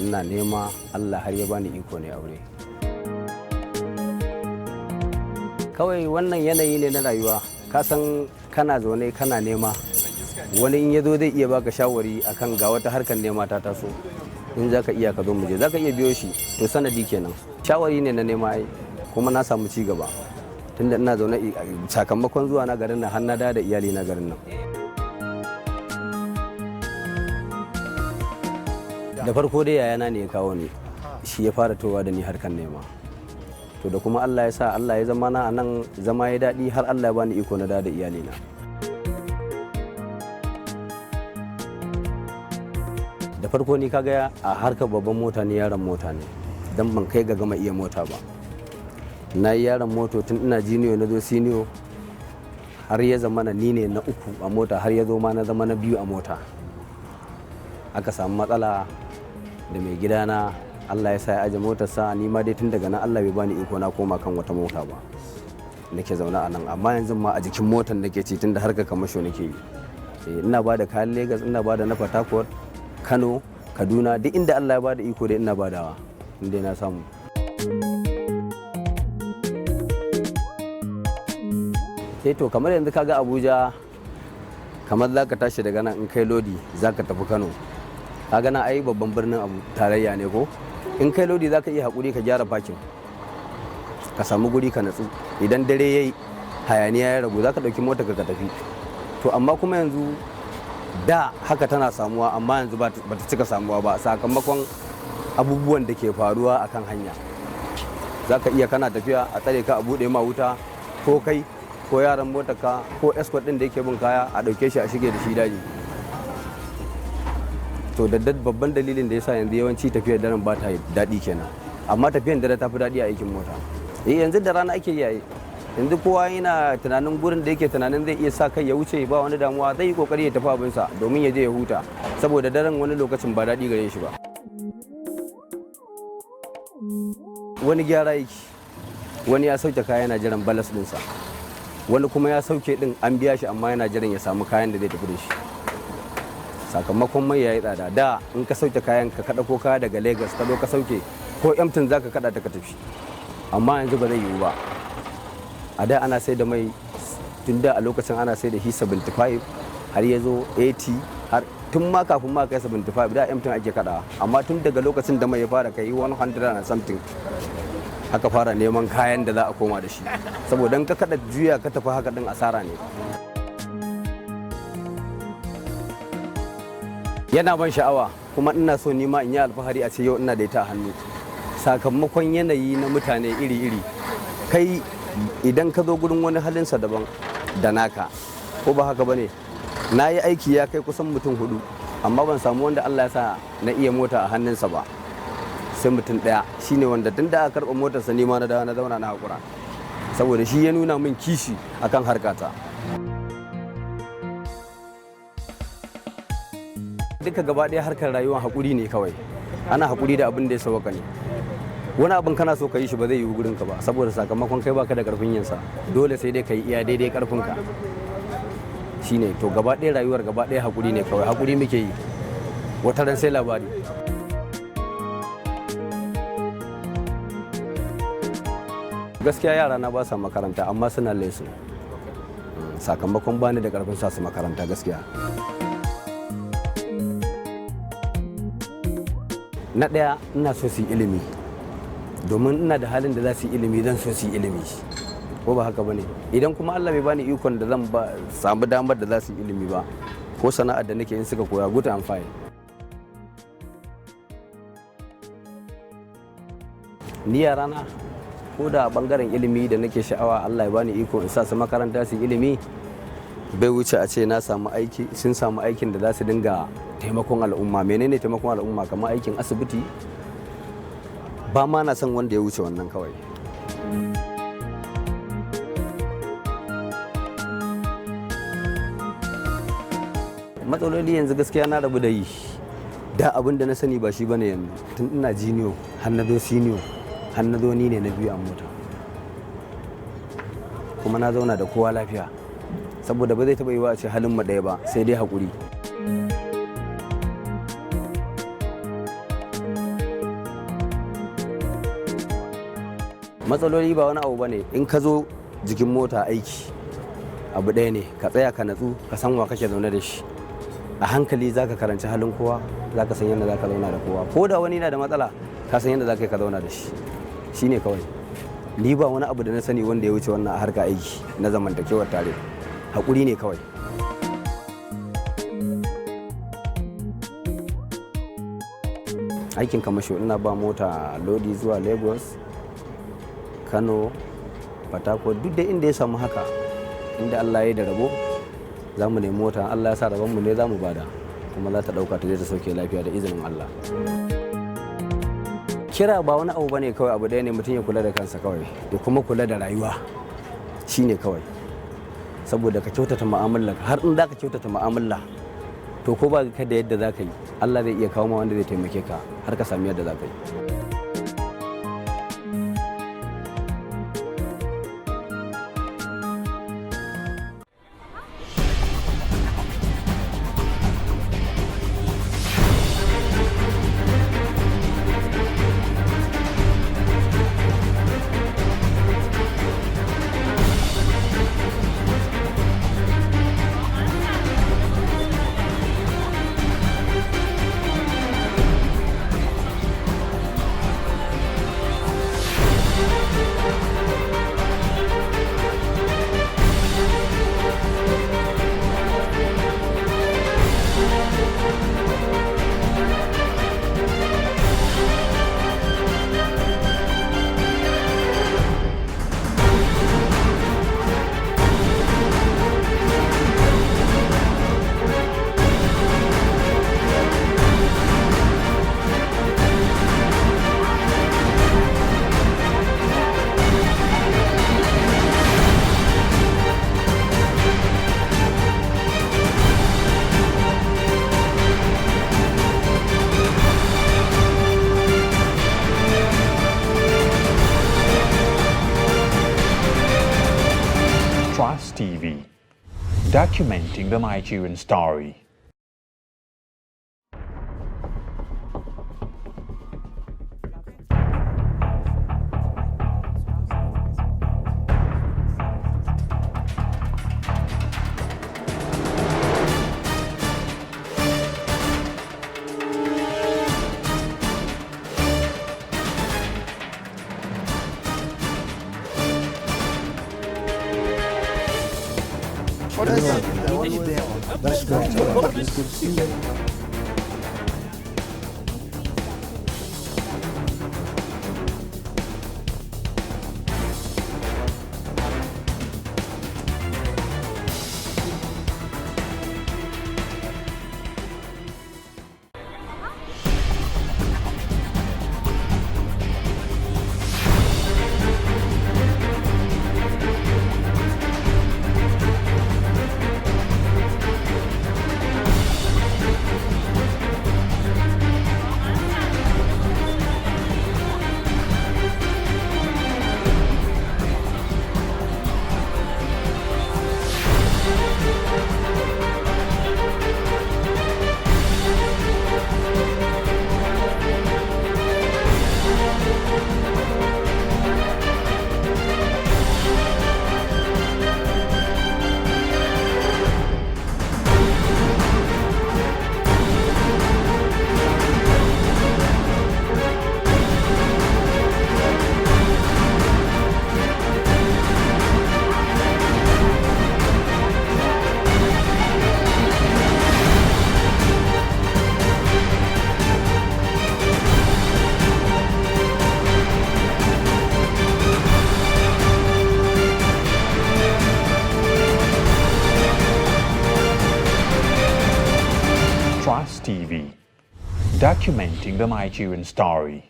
[SPEAKER 6] ina nema, Allah har ya bani iko ne aure. Kawai wannan yanayi ne na rayuwa. Ka san kana zaune kana nema. Wani in ya zo zai iya baka shawari akan ga wata harkar nema ta taso. In za ka iya ka zo mu je, za ka iya biyo shi, to sanadi kenan. Shawari ne na nema ai, kuma na samu ci gaba. Tunda ina zaune sakamakon zuwa na garin nan, har na da iyali na garin nan. Da farko dai yayana ne ya kawo ni, shi ya fara towa da ni harkar nema. To da kuma Allah ya sa Allah ya zama na a nan, zama ya daɗi har Allah ya bani iko na da iyalina. Da farko ni kaga a harkar babban mota ni yaron mota ne, dan ban kai ga gama iya mota ba. Na yi yaron moto tun ina jiniyo na zo siniyo, har ya zama na ni ne na uku a mota, har ya zo ma na zama na biyu a mota. Aka samu matsala da mai gidana, Allah ya sa ya aje motarsa, ni ma dai tun daga nan Allah bai bani iko na koma kan wata mota ba. Nake zaune a nan, amma yanzu ma a jikin motar nake ci, tun da harkar kamasho nake yi. Ina ba da kayan Lagos, ina ba da na Port Harcourt, Kano, Kaduna, duk inda Allah ya bada iko dai ina badawa, inda na samu. To kamar yanzu kaga Abuja, kamar za ka tashi daga nan in kai lodi za ka tafi Kano. Kaga na ai babban birnin tarayya ne ko? In kai lodi za ka iya haƙuri ka gyara fakin, ka samu guri ka natsu. Idan dare ya yi, hayaniya ya ragu, za ka ɗauki motar ka tafi. To amma kuma yanzu da haka tana samuwa, amma yanzu ba ta cika samuwa ba, sakamakon abubuwan da ke faruwa akan hanya. Za ka iya kana tafiya a tsare ka, a buɗe ma wuta, ko kai ko yaran motarka ko escort ɗin da yake bin kaya a ɗauke shi a shige da shi daji. To da babban dalilin da yasa yanzu yawanci tafiyar daren ba ta daɗi kenan, amma tafiyar dare ta fi daɗi a aikin mota. Yanzu da rana ake yi, yanzu kowa yana tunanin gurin da yake tunanin zai iya sa kai ya wuce ba wani damuwa, zai yi kokari ya tafi abinsa domin ya je ya huta, saboda daren wani lokacin ba daɗi gare shi ba. Wani gyara yake, wani ya sauke kaya yana jiran balas ɗinsa, wani kuma ya sauke ɗin an biya shi amma yana jiran ya samu kayan da zai tafi da shi. Sakamakon mai ya yi tsada, da in ka sauke kayan ka kaɗa ko kaya daga Lagos ka zo ka sauke, ko emtin za ka kaɗa ta ka tafi, amma yanzu ba zai yiwu ba. A da ana sai da mai, tun da a lokacin ana sai da shi 75, har ya zo 80, har tun ma kafin ma kai 75 da emtin ake kada, amma tun daga lokacin da mai ya fara kai 100 and something, aka fara neman kayan da za a koma da shi, saboda in ka kada juya ka tafi haka din asara ne. Yana ban sha'awa, kuma ina so ni ma in yi alfahari a ce yau ina da ita a hannu, sakamakon yanayi na mutane iri-iri. Kai idan ka zo gurin wani halinsa daban da naka, ko ba haka ba ne? Na yi aiki ya kai kusan mutum 4, amma ban samu wanda Allah ya sa na iya mota a hannunsa ba, sai mutum ɗaya, shine wanda tun da aka karɓa motarsa ni ma na dawo na zauna na haƙura, saboda shi ya nuna min kishi akan harkata. Duka gaba ɗaya harkar rayuwa haƙuri ne kawai, ana haƙuri da abin da ya sauka ne. Wani abin kana so ka yi shi ba zai yi gurin ka ba, saboda sakamakon kai baka da karfin yinsa, dole sai dai ka yi iya daidai karfin ka. Shine to gaba ɗaya rayuwar gaba ɗaya haƙuri ne kawai, haƙuri muke yi, wata ran sai labari. Gaskiya yara na ba sa makaranta, amma suna lesson, sakamakon bani da karfin sa su makaranta gaskiya. na ɗaya ina so su yi ilimi, domin ina da halin da za su yi ilimi zan so su yi ilimi, ko ba haka ba ne? Idan kuma Allah bai bani ikon da zan samu damar da za su yi ilimi ba, ko sana'ar da nake in suka koya good and fine. Ni yarana ko da bangaren ilimi da nake sha'awa Allah ya bani iko in sa su makaranta su ilimi, bai wuce a ce na samu aiki, sun samu aikin da za su dinga taimakon al'umma. Menene taimakon al'umma? Kamar aikin asibiti, ba ma na son wanda ya wuce wannan kawai. Matsaloli yanzu gaskiya na rabu da yi, da abin da na sani ba shi bane yanzu. Tun ina jiniyo har na zo siniyo har na zo ni ne na biyu a mota, kuma na zauna da kowa lafiya, saboda ba zai taɓa yi wa a ce halin mu ɗaya ba, sai dai haƙuri. Matsaloli ba wani abu ba ne, in ka zo jikin mota aiki abu ɗaya ne, ka tsaya ka natsu ka san wa kake zaune da shi, a hankali za ka karanci halin kowa, za ka san yadda za ka zauna da kowa, ko da wani na da matsala ka san yadda za ka yi ka zauna da shi, shi ne kawai. Ni ba wani abu da na sani wanda ya wuce wannan a harka aiki na zamantakewar tare, haƙuri ne kawai. Aikin kamasho ina ba mota lodi zuwa Lagos, Kano, Port Harcourt, duk da inda ya samu haka, inda Allah ya yi da rabo za mu nemi mota, Allah ya sa rabonmu ne za mu bada, kuma za ta ɗauka ta je ta sauke lafiya da izinin Allah. Kira ba wani abu bane kawai, abu ɗaya ne, mutum ya kula da kansa kawai, da kuma kula da rayuwa, shi ne kawai. Saboda ka kyautata mu'amala, har in za ka kyautata mu'amala, to ko ba ka da yadda za ka yi, Allah zai iya kawo ma wanda zai taimake ka har ka sami yadda za ka yi.
[SPEAKER 3] Trust TV, documenting the Nigerian story.
[SPEAKER 4] That's great. That's good to see you.
[SPEAKER 3] documenting the Nigerian story.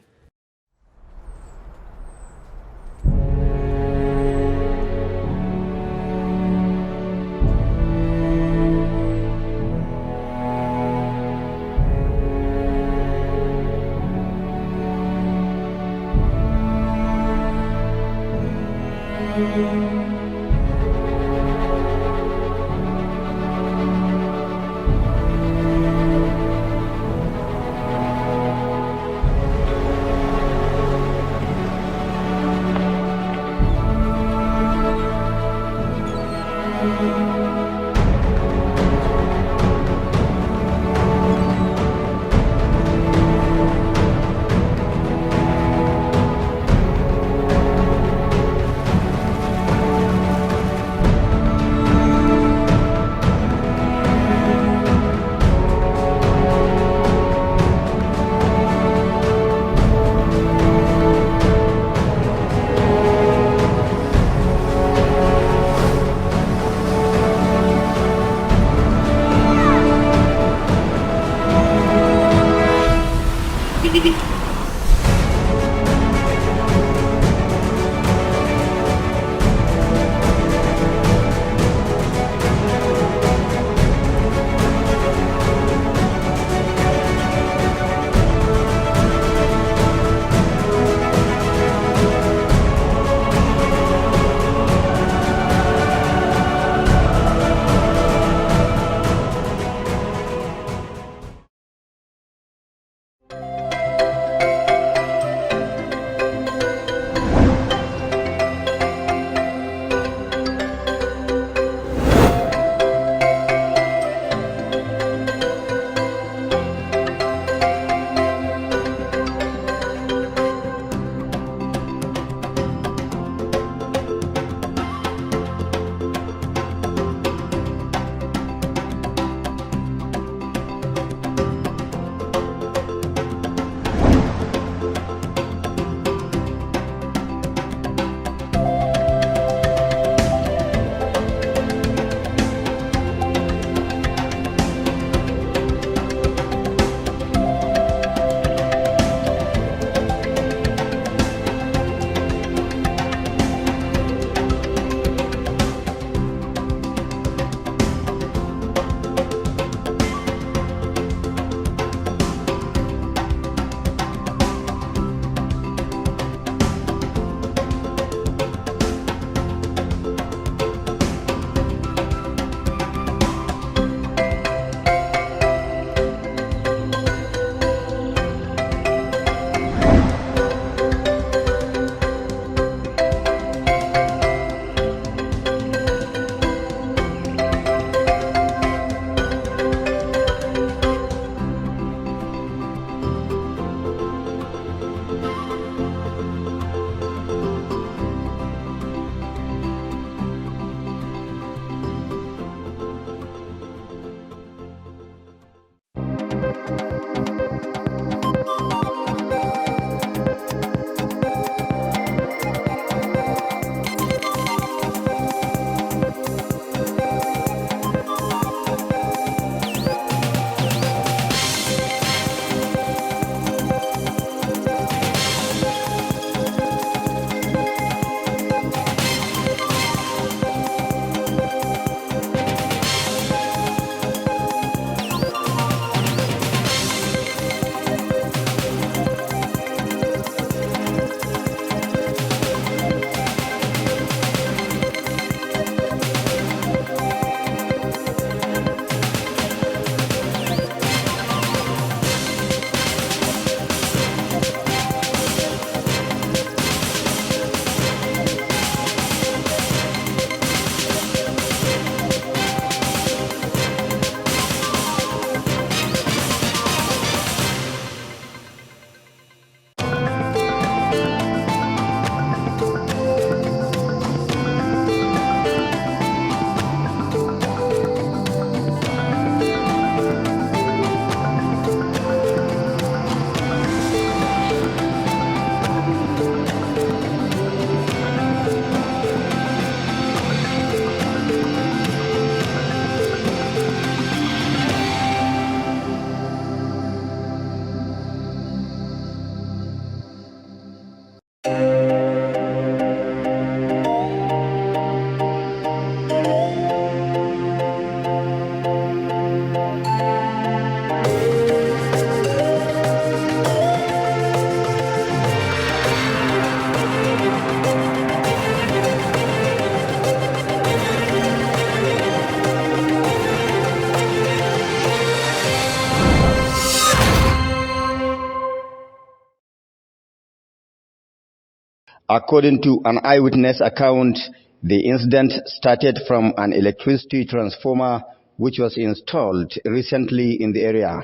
[SPEAKER 7] According to an eyewitness account, the incident started from an electricity transformer which was installed recently in the area.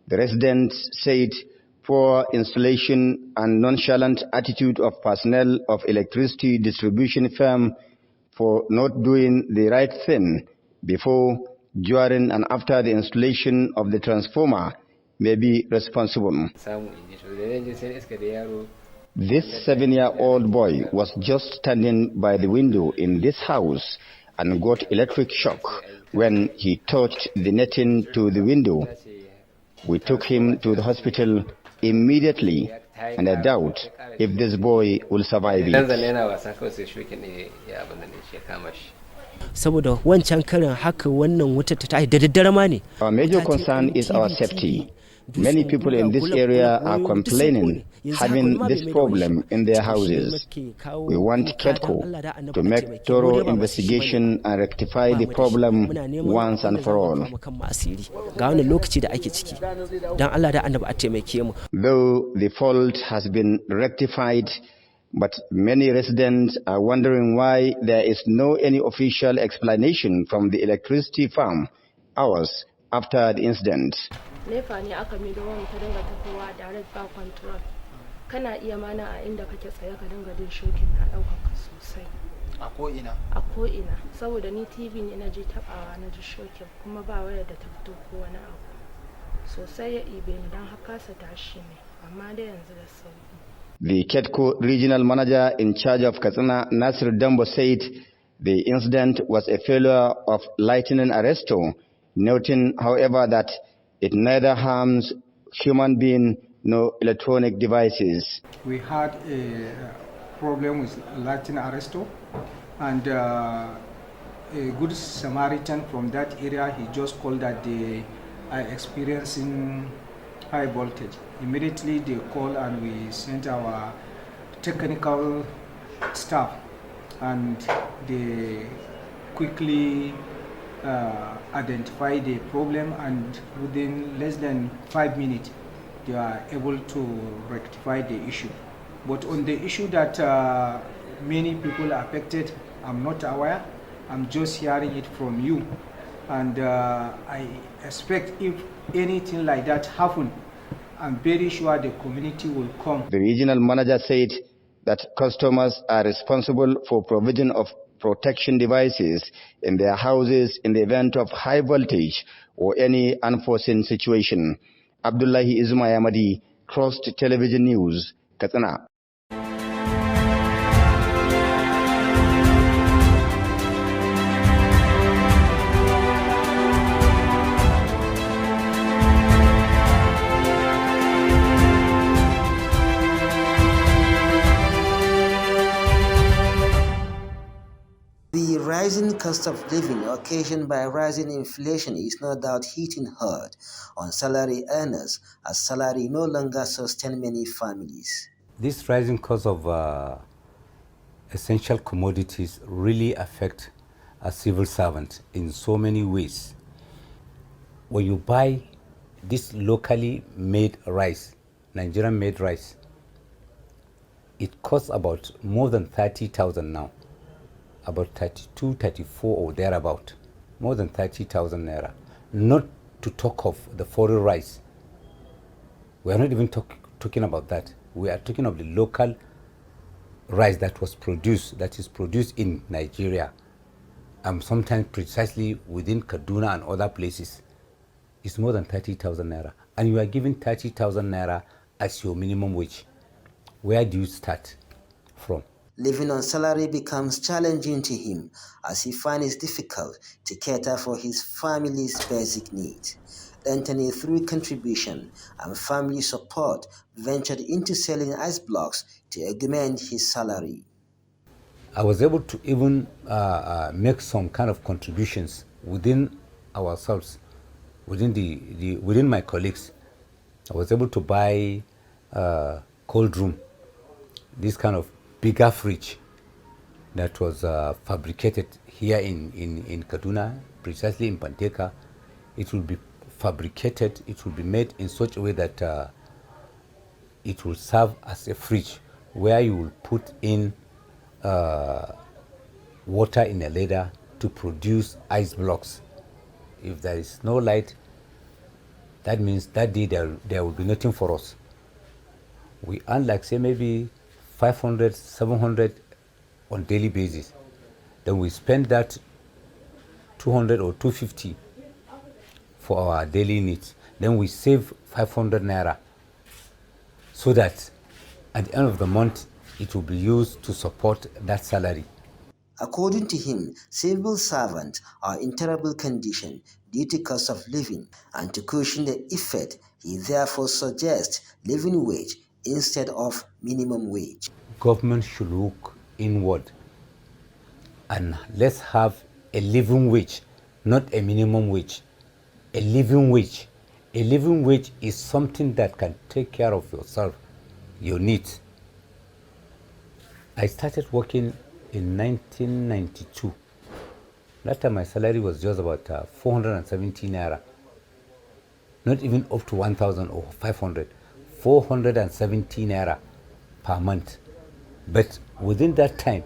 [SPEAKER 7] The residents said poor installation and nonchalant attitude of personnel of electricity distribution firm for not doing the right thing before, during and after the installation of the transformer may be responsible. This 7-year-old boy was just standing by the window in this house and got electric shock when he touched the netting to the window. We took him to the hospital immediately, and I doubt if this boy will survive it. Our major concern is our safety. Many people in this area are complaining, having this problem in their houses. We want KEDCO to make thorough investigation and rectify the problem once and for all. Though the fault has been rectified, but many residents are wondering why there is no any official explanation from the electricity firm hours after the incident.
[SPEAKER 8] Nefa ne aka mido wani ta dinga tafowa direct ba control. Kana iya mana a inda kake tsaye ka dinga jin shokin na daukar ka sosai. A ko ina? A ko ina. Saboda ni TV ne na ji tabawa na ji shokin kuma ba waya da ta fito ko wani abu. Sosai ya ibe ni dan haka sa tashi ne amma dai yanzu da sauki.
[SPEAKER 7] The KEDCO regional manager in charge of Katsina, Nasir Dambo, said the incident was a failure of lightning arresto, noting, however, that it neither harms human being nor electronic devices.
[SPEAKER 9] We had a problem with lightning arresto, and a good Samaritan from that area, he just called that they are experiencing high voltage. Immediately they called and we sent our technical staff, and they quickly identify the problem, and within less than 5 minutes they are able to rectify the issue. But on the issue that many people are affected, I'm not aware. I'm just hearing it from you, and I expect if anything like that happen, I'm very sure the community will come.
[SPEAKER 7] The regional manager said that customers are responsible for provision of protection devices in their houses in the event of high voltage or any unforeseen situation. Abdullahi Ismayamadi, Trust Television News, Katsina.
[SPEAKER 10] The rising cost of living occasioned by rising inflation is no doubt hitting hard on salary earners, as salary no longer sustain many families.
[SPEAKER 11] This rising cost of essential commodities really affect a civil servant in so many ways. When you buy this locally made rice, Nigerian made rice, it costs about more than 30,000 now. About 32, 34 or thereabout, more than 30,000 naira. Not to talk of the foreign rice. We are not even talking about that. We are talking of the local rice that was produced, that is produced in Nigeria, sometimes precisely within Kaduna and other places. It's more than 30,000 naira. And you are giving 30,000 naira as your minimum wage. Where do you start from?
[SPEAKER 10] Living on salary becomes challenging to him, as he finds it difficult to cater for his family's basic needs. Anthony, through contribution and family support, ventured into selling ice blocks to augment his salary.
[SPEAKER 11] I was able to even make some kind of contributions within ourselves, within my colleagues. I was able to buy cold room, this kind of bigger fridge that was fabricated here in Kaduna, precisely in Panteka. It will be fabricated, it will be made in such a way that it will serve as a fridge where you will put in water in a ladder to produce ice blocks. If there is no light, that means that day there will be nothing for us. We earn like say maybe 500, 700 on daily basis. Then we spend that 200 or 250 for our daily needs. Then we save 500 naira so that at the end of the month it will be used to support that salary.
[SPEAKER 10] According to him, civil servants are in terrible condition due to cost of living, and to cushion the effect, he therefore suggests living wage instead of minimum wage.
[SPEAKER 11] Government should look inward and let's have a living wage, not a minimum wage. A living wage. A living wage is something that can take care of yourself, your needs. I started working in 1992. That time my salary was just about 470 naira. Not even up to 1,000 or 500. 470 naira per month. But within that time,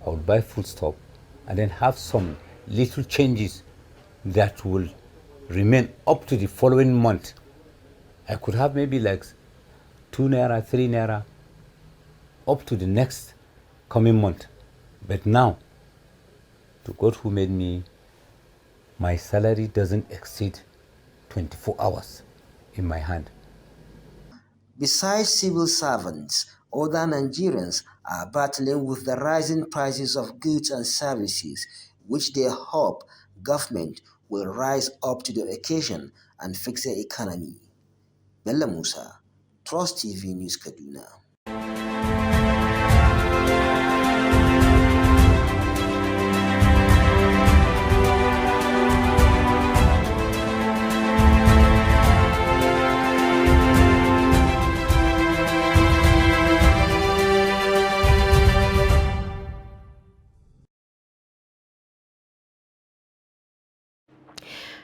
[SPEAKER 11] I would buy foodstuff and then have some little changes that will remain up to the following month. I could have maybe like 2 naira, 3 naira up to the next coming month. But now, to God who made me, my salary doesn't exceed 24 hours in my hand.
[SPEAKER 10] Besides civil servants, other Nigerians are battling with the rising prices of goods and services, which they hope government will rise up to the occasion and fix the economy. Bello Musa, Trust TV News, Kaduna.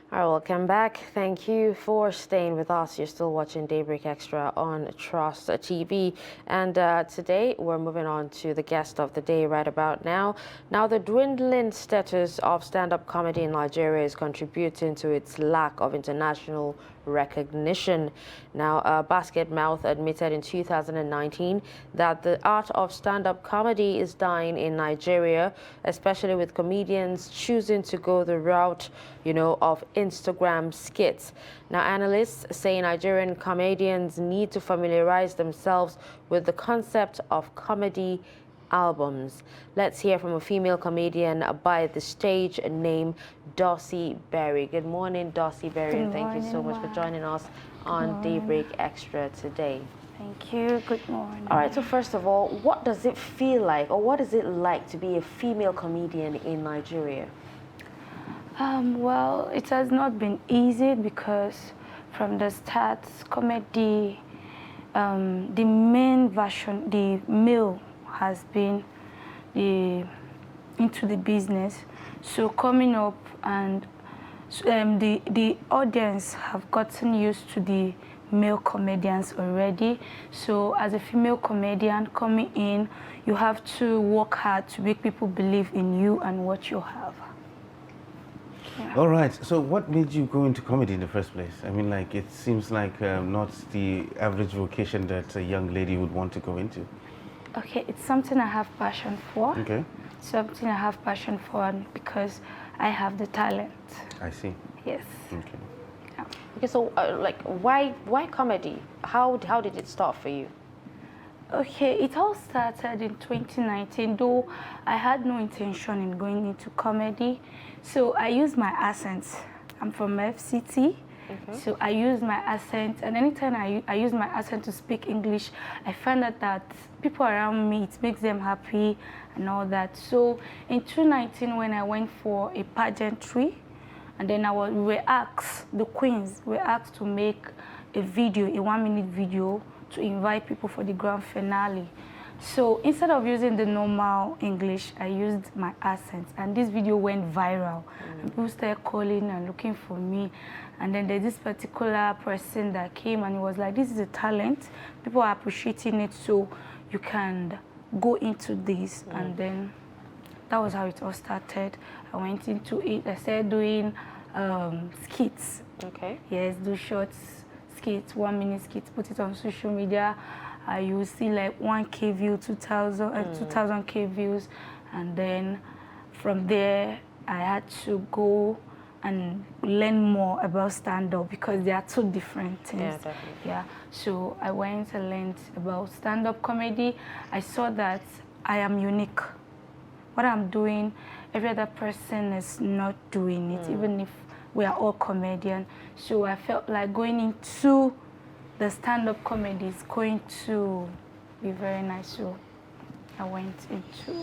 [SPEAKER 1] All right, welcome back. Thank you for staying with us. You're still watching Daybreak Extra on Trust TV. And today we're moving on to the guest of the day right about now. Now, the dwindling status of stand-up comedy in Nigeria is contributing to its lack of international recognition. Now, Basket Mouth admitted in 2019 that the art of stand-up comedy is dying in Nigeria, especially with comedians choosing to go the route, of Instagram skits. Now, analysts say Nigerian comedians need to familiarize themselves with the concept of comedy albums. Let's hear from a female comedian by the stage named Dossie Berry. Good morning, Dossie Berry, and thank you so much for joining us on Daybreak Extra today.
[SPEAKER 12] Thank you. Good morning.
[SPEAKER 1] All right, so first of all, what does it feel like, or what is it like to be a female comedian in Nigeria?
[SPEAKER 12] Well, it has not been easy because from the start, comedy, the main version, the male has been into the business. So coming up and the audience have gotten used to the male comedians already. So as a female comedian coming in, you have to work hard to make people believe in you and what you have. Yeah.
[SPEAKER 2] All right. So what made you go into comedy in the first place? I mean, like, it seems like not the average vocation that a young lady would want to go into.
[SPEAKER 12] Okay, it's something I have passion for.
[SPEAKER 2] Okay.
[SPEAKER 12] Something I have passion for because I have the talent.
[SPEAKER 2] I see.
[SPEAKER 12] Yes.
[SPEAKER 2] Okay.
[SPEAKER 12] Yeah.
[SPEAKER 1] Okay, so why comedy? How did it start for you?
[SPEAKER 12] Okay, it all started in 2019, though I had no intention in going into comedy. So I used my accent. I'm from FCT, so I use my accent, and anytime I use my accent to speak English, I find that people around me, it makes them happy and all that. So in 2019, when I went for a pageantry, and then we were asked, the queens were asked to make a video, a 1-minute video, to invite people for the grand finale. So instead of using the normal English, I used my accent, and this video went viral. And people started calling and looking for me. And then there's this particular person that came and he was like, this is a talent. People are appreciating it, so you can go into this. And then that was how it all started. I went into it. I started doing skits.
[SPEAKER 1] Okay.
[SPEAKER 12] Yes, do shorts, skits, 1 minute skits, put it on social media. You see like 1K view, 2,000K views. And then from there, I had to go and learn more about stand-up because they are two different things.
[SPEAKER 1] Yeah, definitely.
[SPEAKER 12] Yeah. So I went and learned about stand-up comedy. I saw that I am unique. What I'm doing, every other person is not doing it, even if we are all comedians. So I felt like going into the stand-up comedy is going to be very nice. So I went into...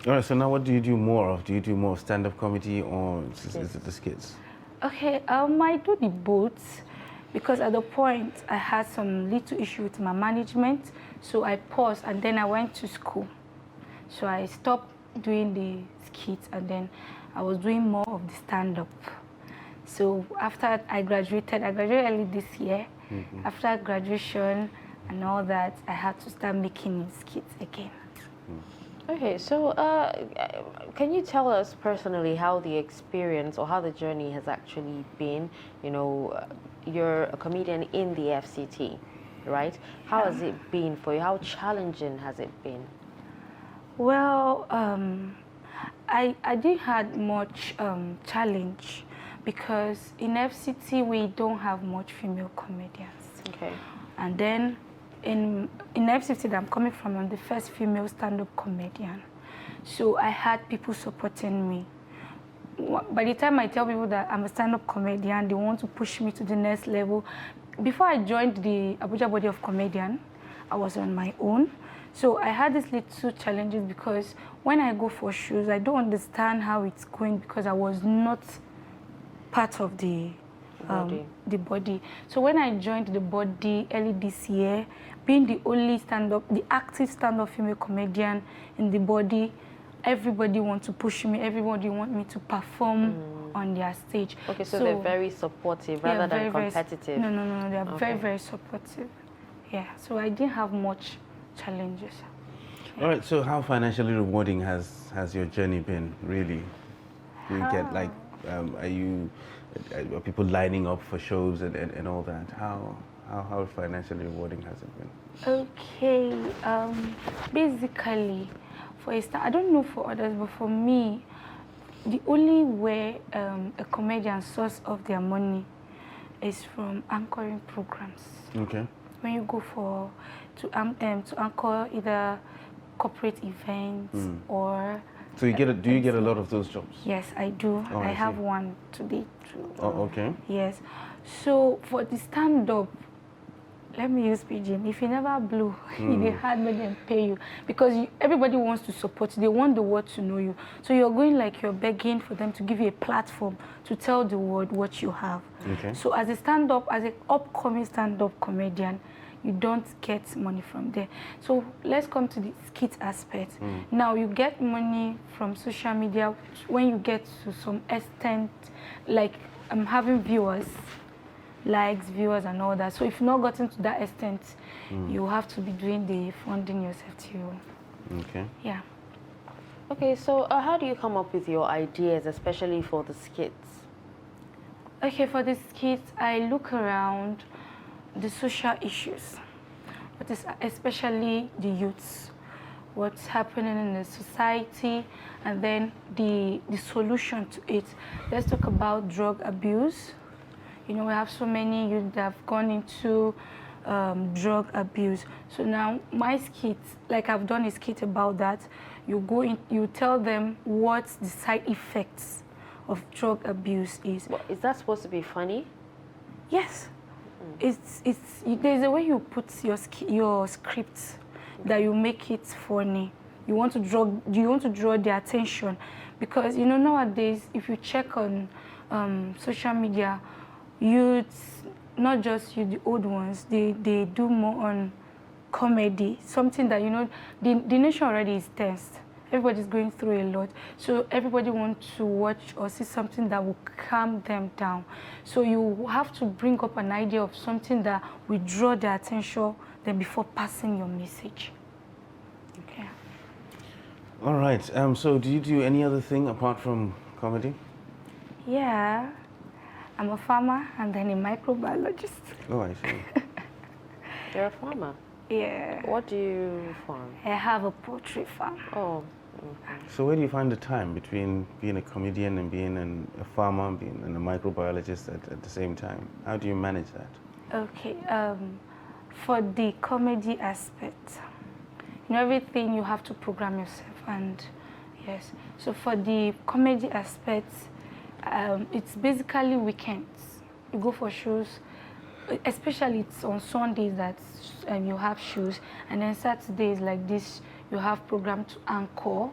[SPEAKER 2] All right, so now what do you do more of? Do you do more stand-up comedy or is it the skits?
[SPEAKER 12] Okay, I do the both because at the point I had some little issue with my management, so I paused and then I went to school. So I stopped doing the skits and then I was doing more of the stand-up. So after I graduated early this year. After graduation and all that, I had to start making skits again.
[SPEAKER 1] Okay, so can you tell us personally how the experience or how the journey has actually been? You know, you're a comedian in the FCT, right? How has it been for you? How challenging has it been?
[SPEAKER 12] Well, I didn't have much challenge because in FCT we don't have much female comedians.
[SPEAKER 1] Okay. And
[SPEAKER 12] then in FCT that I'm coming from, I'm the first female stand-up comedian. So I had people supporting me. By the time I tell people that I'm a stand-up comedian, they want to push me to the next level. Before I joined the Abuja Body of Comedian, I was on my own. So I had these little challenges because when I go for shows, I don't understand how it's going because I was not part of the body. So when I joined the body early this year, being the only the active stand-up female comedian in the body, everybody wants to push me, everybody wants me to perform on their stage.
[SPEAKER 1] Okay, so they're very supportive rather than competitive.
[SPEAKER 12] No, they are very, very supportive. Yeah, so I didn't have much challenges. Yeah.
[SPEAKER 2] All right, so how financially rewarding has your journey been, really? Do you get like, are people lining up for shows and all that? How financially rewarding has it been?
[SPEAKER 12] Okay, basically, for instance, I don't know for others, but for me, the only way a comedian source of their money is from anchoring programs.
[SPEAKER 2] Okay.
[SPEAKER 12] When you go to anchor either corporate events or...
[SPEAKER 2] So you do you get a lot of those jobs?
[SPEAKER 12] Yes, I do.
[SPEAKER 2] Oh,
[SPEAKER 12] I have one today too.
[SPEAKER 2] Oh, okay.
[SPEAKER 12] Yes. So for the stand-up, let me use pidgin. If you never blew, they hardly and pay you because everybody wants to support you. They want the world to know you. So you're going like you're begging for them to give you a platform to tell the world what you have.
[SPEAKER 2] Okay.
[SPEAKER 12] So as an upcoming stand-up comedian, you don't get money from there. So let's come to the skit aspect. Now you get money from social media when you get to some extent, like having viewers, likes, viewers and all that. So if you've not gotten to that extent, you have to be doing the funding yourself too.
[SPEAKER 2] Okay.
[SPEAKER 12] Yeah.
[SPEAKER 1] Okay, so how do you come up with your ideas, especially for the skits?
[SPEAKER 12] Okay, for the skits, I look around the social issues, but especially the youths, what's happening in the society, and then the solution to it. Let's talk about drug abuse. You know, we have so many youth that have gone into drug abuse. So now my skits, like I've done a skit about that, you tell them what the side effects of drug abuse is.
[SPEAKER 1] Well, is that supposed to be funny?
[SPEAKER 12] Yes. There's a way you put your script that you make it funny. You want to draw their attention because you know nowadays if you check on social media, youths, not just you, the old ones, they do more on comedy, something that, you know, the nation already is tense. Everybody's going through a lot. So everybody wants to watch or see something that will calm them down. So you have to bring up an idea of something that will draw their attention then before passing your message. Okay.
[SPEAKER 2] All right. So do you do any other thing apart from comedy?
[SPEAKER 12] Yeah. I'm a farmer and then a microbiologist.
[SPEAKER 2] Oh, I see.
[SPEAKER 1] You're a farmer?
[SPEAKER 12] Yeah.
[SPEAKER 1] What do you farm?
[SPEAKER 12] I have a poultry farm.
[SPEAKER 1] Oh. Okay.
[SPEAKER 2] So where do you find the time between being a comedian and being a farmer, and a microbiologist at the same time? How do you manage that?
[SPEAKER 12] Okay. For the comedy aspect, you know, everything you have to program yourself, and yes. So for the comedy aspect, it's basically weekends. You go for shows, especially it's on Sundays that you have shows, and then Saturdays like this you have program to anchor.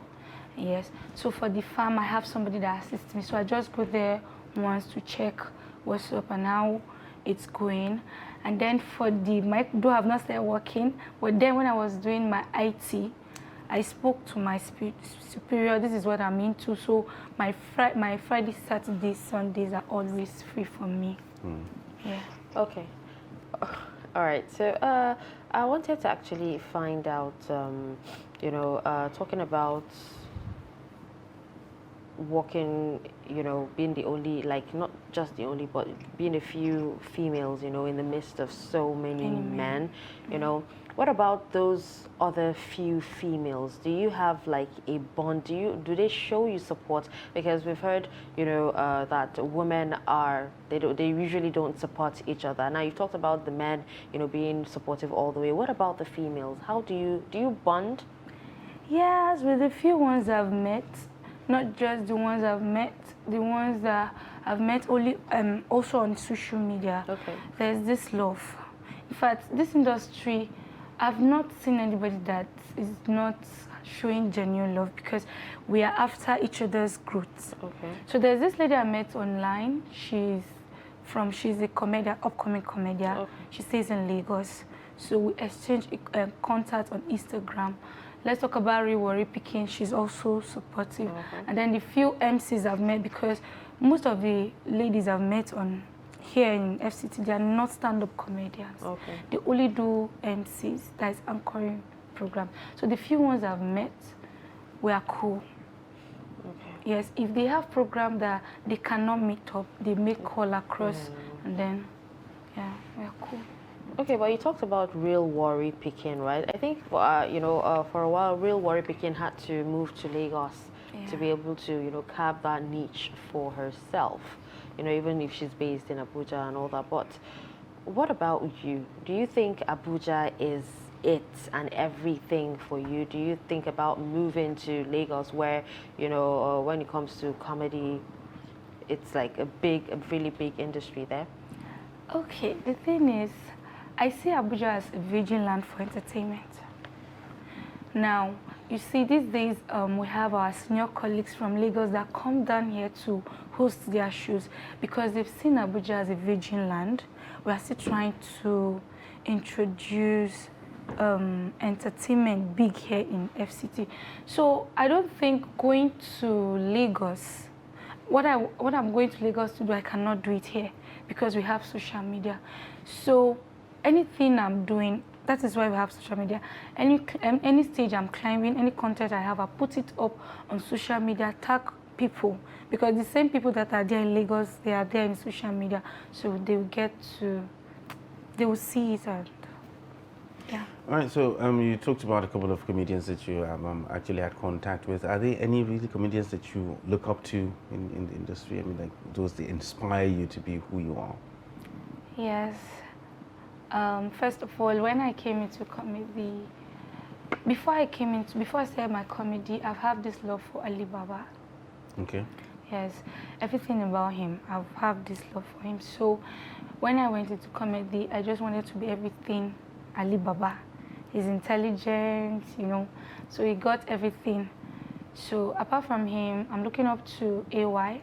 [SPEAKER 12] Yes. So for the farm, I have somebody that assists me. So I just go there once to check what's up and how it's going. And then for the mic, though I've not started working, but then when I was doing my IT, I spoke to my superior. This is what I'm into. So my Friday, Saturdays, Sundays are always free for me. Yeah.
[SPEAKER 1] Okay. All right. So I wanted to actually find out, you know, talking about working, you know, being the only, like not just the only, but being a few females, you know, in the midst of so many men, you know. What about those other few females? Do you have like a bond? Do they show you support? Because we've heard, you know, that women they usually don't support each other. Now you've talked about the men, you know, being supportive all the way. What about the females? How do you bond?
[SPEAKER 12] Yes, with the few ones I've met, not just the ones I've met, the ones that I've met only also on social media.
[SPEAKER 1] Okay.
[SPEAKER 12] There's this love. In fact, this industry, I've not seen anybody that is not showing genuine love, because we are after each other's growth. Okay. So there's this lady I met online. She's a comedian, upcoming comedian. Okay. She stays in Lagos. So we exchange contact on Instagram. Let's talk about Real Worry Pikin. She's also supportive. And then the few MCs I've met, because most of the ladies I've met on here in FCT, they are not stand-up comedians. Okay. They only do MCs, that is anchoring program. So the few ones I've met, we are cool. Okay. Yes, if they have program that they cannot meet up, they may call across, and then, yeah, we are cool.
[SPEAKER 1] Okay, but you talked about Real Worry Pikin, right? I think, you know, for a while, Real Worry Pikin had to move to Lagos to be able to, you know, carve that niche for herself. You know, even if she's based in Abuja and all that. But what about you? Do you think Abuja is it and everything for you? Do you think about moving to Lagos, where, you know, when it comes to comedy, it's like a really big industry there?
[SPEAKER 12] Okay, the thing is, I see Abuja as a virgin land for entertainment. Now, you see, these days we have our senior colleagues from Lagos that come down here to host their shows, because they've seen Abuja as a virgin land. We are still trying to introduce entertainment big here in FCT. So I don't think going to Lagos, what I'm going to Lagos to do, I cannot do it here, because we have social media. So anything I'm doing, that is why we have social media. Any stage I'm climbing, any content I have, I put it up on social media, tag people, because the same people that are there in Lagos, they are there in social media, so they will see it, and yeah. All
[SPEAKER 2] right, so you talked about a couple of comedians that you actually had contact with. Are there any really comedians that you look up to in the industry? I mean, like those that inspire you to be who you are?
[SPEAKER 12] Yes. First of all, when I came into comedy, before I started my comedy, I've had this love for Ali Baba.
[SPEAKER 2] Okay.
[SPEAKER 12] Yes, everything about him, I've had this love for him. So when I went into comedy, I just wanted to be everything Ali Baba. He's intelligent, you know, so he got everything. So apart from him, I'm looking up to AY,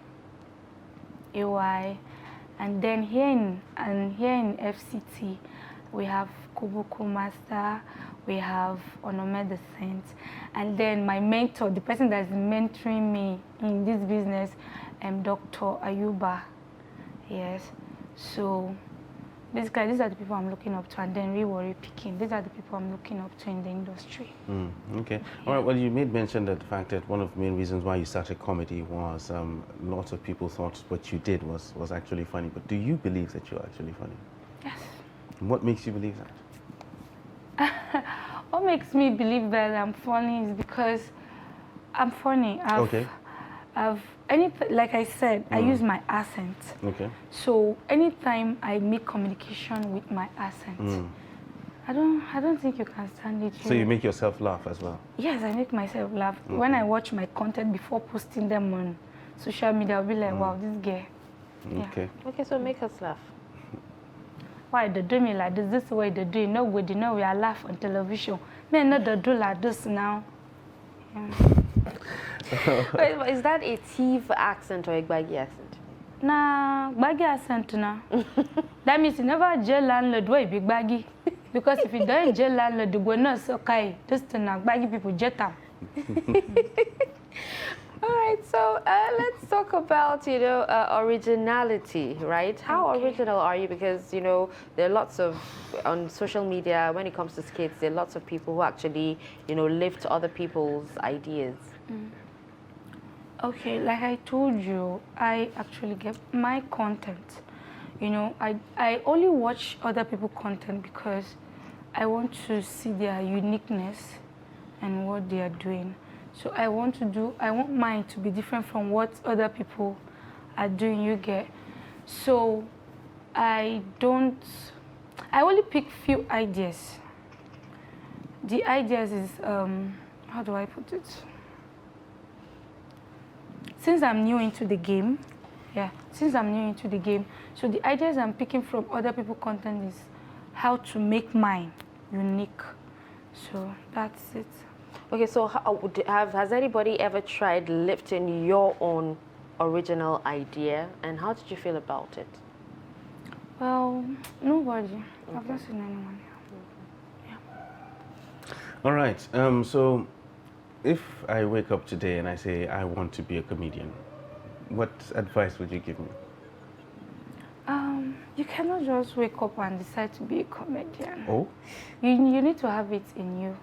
[SPEAKER 12] and then here in FCT, we have Okubuku Master, we have Onome the Saint, and then my mentor, the person that's mentoring me in this business, Dr. Ayuba. Yes, so basically these are the people I'm looking up to, and then Rewari Pikin. These are the people I'm looking up to in the industry.
[SPEAKER 2] Okay. All right. Well, you made mention that the fact that one of the main reasons why you started comedy was lots of people thought what you did was actually funny. But do you believe that you're actually funny?
[SPEAKER 12] Yes.
[SPEAKER 2] And what makes you believe that?
[SPEAKER 12] What makes me believe that I'm funny is because I'm funny. Like I said, I use my accent.
[SPEAKER 2] Okay.
[SPEAKER 12] So anytime I make communication with my accent, I don't think you can stand it.
[SPEAKER 2] So you make yourself laugh as well?
[SPEAKER 12] Yes, I make myself laugh. When I watch my content before posting them on social media, I'll be like, wow, this girl.
[SPEAKER 2] Okay.
[SPEAKER 1] Yeah. Okay, so make us laugh.
[SPEAKER 12] Why they do me like this? This is the way they do it. No way, they know we are laugh on television. Me not they do like this now. Yeah.
[SPEAKER 1] Wait, is that a Tiv accent or a Gbagi accent?
[SPEAKER 12] Nah, Gbagi accent now. That means you never jail landlord way big Gbagi. Because if you don't jail landlord, you go not so okay. Just now Gbagi people jet them.
[SPEAKER 1] All right, so let's talk about, originality, right? How original are you? Because, there are lots of, on social media, when it comes to skits, there are lots of people who actually, lift other people's ideas.
[SPEAKER 12] Okay, like I told you, I actually get my content. I only watch other people's content because I want to see their uniqueness and what they are doing. So I want mine to be different from what other people are doing, you get. So I only pick few ideas. The ideas is, how do I put it? Since I'm new into the game, so the ideas I'm picking from other people's content is how to make mine unique. So that's it.
[SPEAKER 1] Okay, so has anybody ever tried lifting your own original idea, and how did you feel about it?
[SPEAKER 12] Well, nobody. I've not seen anyone.
[SPEAKER 2] All right. So if I wake up today and I say I want to be a comedian, what advice would you give me?
[SPEAKER 12] You cannot just wake up and decide to be a comedian.
[SPEAKER 2] Oh?
[SPEAKER 12] You need to have it in you.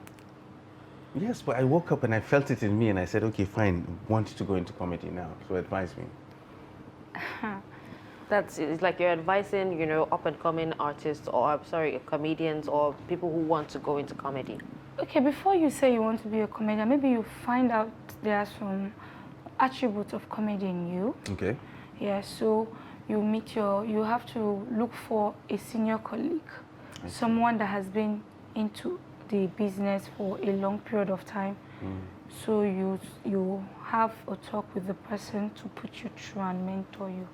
[SPEAKER 2] Yes, but I woke up and I felt it in me and I said, okay, fine, want to go into comedy now, so advise me.
[SPEAKER 1] It's like you're advising, up-and-coming artists or, comedians or people who want to go into comedy.
[SPEAKER 12] Okay, before you say you want to be a comedian, maybe you find out there are some attributes of comedy in you.
[SPEAKER 2] Okay.
[SPEAKER 12] Yeah, so you have to look for a senior colleague, someone that has been into the business for a long period of time. So you have a talk with the person to put you through and mentor you.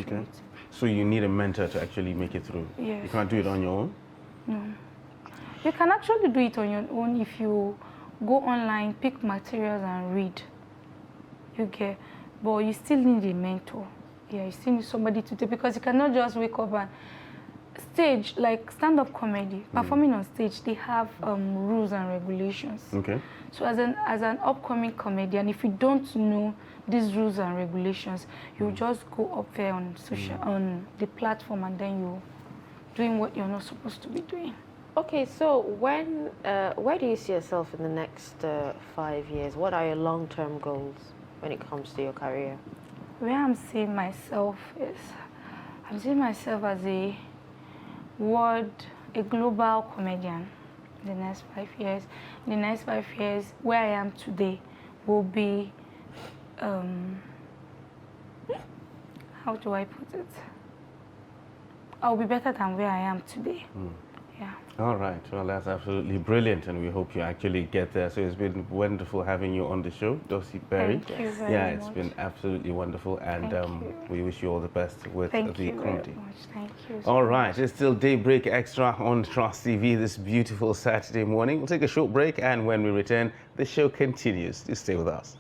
[SPEAKER 2] Okay. So you need a mentor to actually make it through.
[SPEAKER 12] Yes.
[SPEAKER 2] You can't do it on your own?
[SPEAKER 12] No. You can actually do it on your own if you go online, pick materials and read. You get, but you still need a mentor. Yeah, you still need somebody to take, because you cannot just wake up and stage, like stand-up comedy, performing on stage, they have rules and regulations.
[SPEAKER 2] Okay.
[SPEAKER 12] So as an upcoming comedian, if you don't know these rules and regulations, you just go up there on on the platform and then you're doing what you're not supposed to be doing.
[SPEAKER 1] Okay, so where do you see yourself in the next 5 years? What are your long-term goals when it comes to your career?
[SPEAKER 12] Where I'm seeing myself is, I'm seeing myself as a global comedian in the next 5 years. In the next 5 years, where I am today will be, how do I put it? I'll be better than where I am today. Yeah.
[SPEAKER 2] All right. Well, that's absolutely brilliant, and we hope you actually get there. So it's been wonderful having you on the show, Dulcie Berry.
[SPEAKER 12] Thank you very
[SPEAKER 2] Yeah,
[SPEAKER 12] much.
[SPEAKER 2] it's been absolutely wonderful, and we wish you all the best with the comedy.
[SPEAKER 12] Very much. Thank you.
[SPEAKER 2] All right, it's still Daybreak Extra on Trust TV this beautiful Saturday morning. We'll take a short break, and when we return, the show continues. Do stay with us.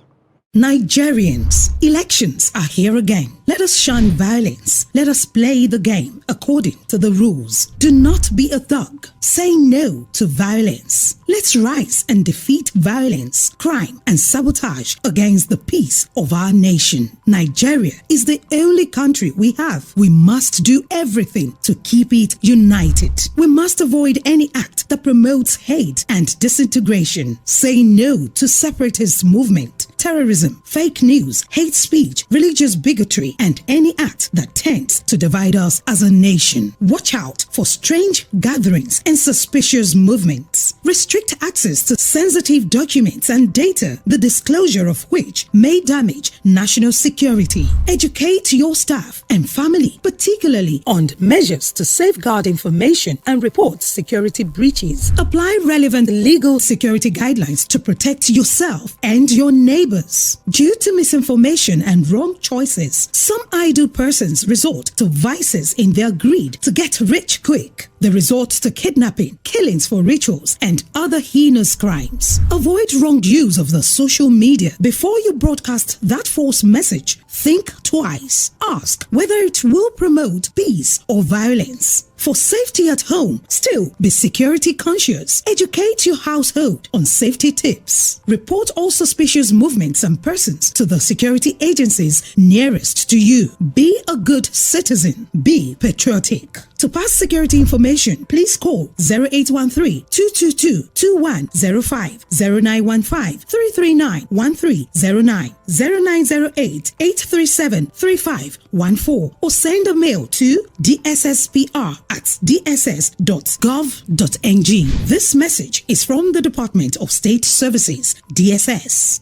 [SPEAKER 13] Nigerians, elections are here again. Let us shun violence. Let us play the game according to the rules. Do not be a thug. Say no to violence. Let's rise and defeat violence, crime, and sabotage against the peace of our nation. Nigeria is the only country we have. We must do everything to keep it united. We must avoid any act that promotes hate and disintegration. Say no to separatist movement, terrorism, fake news, hate speech, religious bigotry, and any act that tends to divide us as a nation. Watch out for strange gatherings and suspicious movements. Restrict access to sensitive documents and data, the disclosure of which may damage national security. Educate your staff and family, particularly on measures to safeguard information and report security breaches. Apply relevant legal security guidelines to protect yourself and your neighbors. Due to misinformation and wrong choices, some idle persons resort to vices in their greed to get rich quick. They resort to kidnapping, killings for rituals, and other heinous crimes. Avoid wrong use of the social media. Before you broadcast that false message, think twice. Ask whether it will promote peace or violence. For safety at home, still be security conscious. Educate your household on safety tips. Report all suspicious movements and persons to the security agencies nearest to you. Be a good citizen. Be patriotic. To pass security information, please call 0813-222-2105, 0915-339-1309, 0908-837-3514, or send a mail to dsspr@dss.gov.ng. This message is from the Department of State Services, DSS.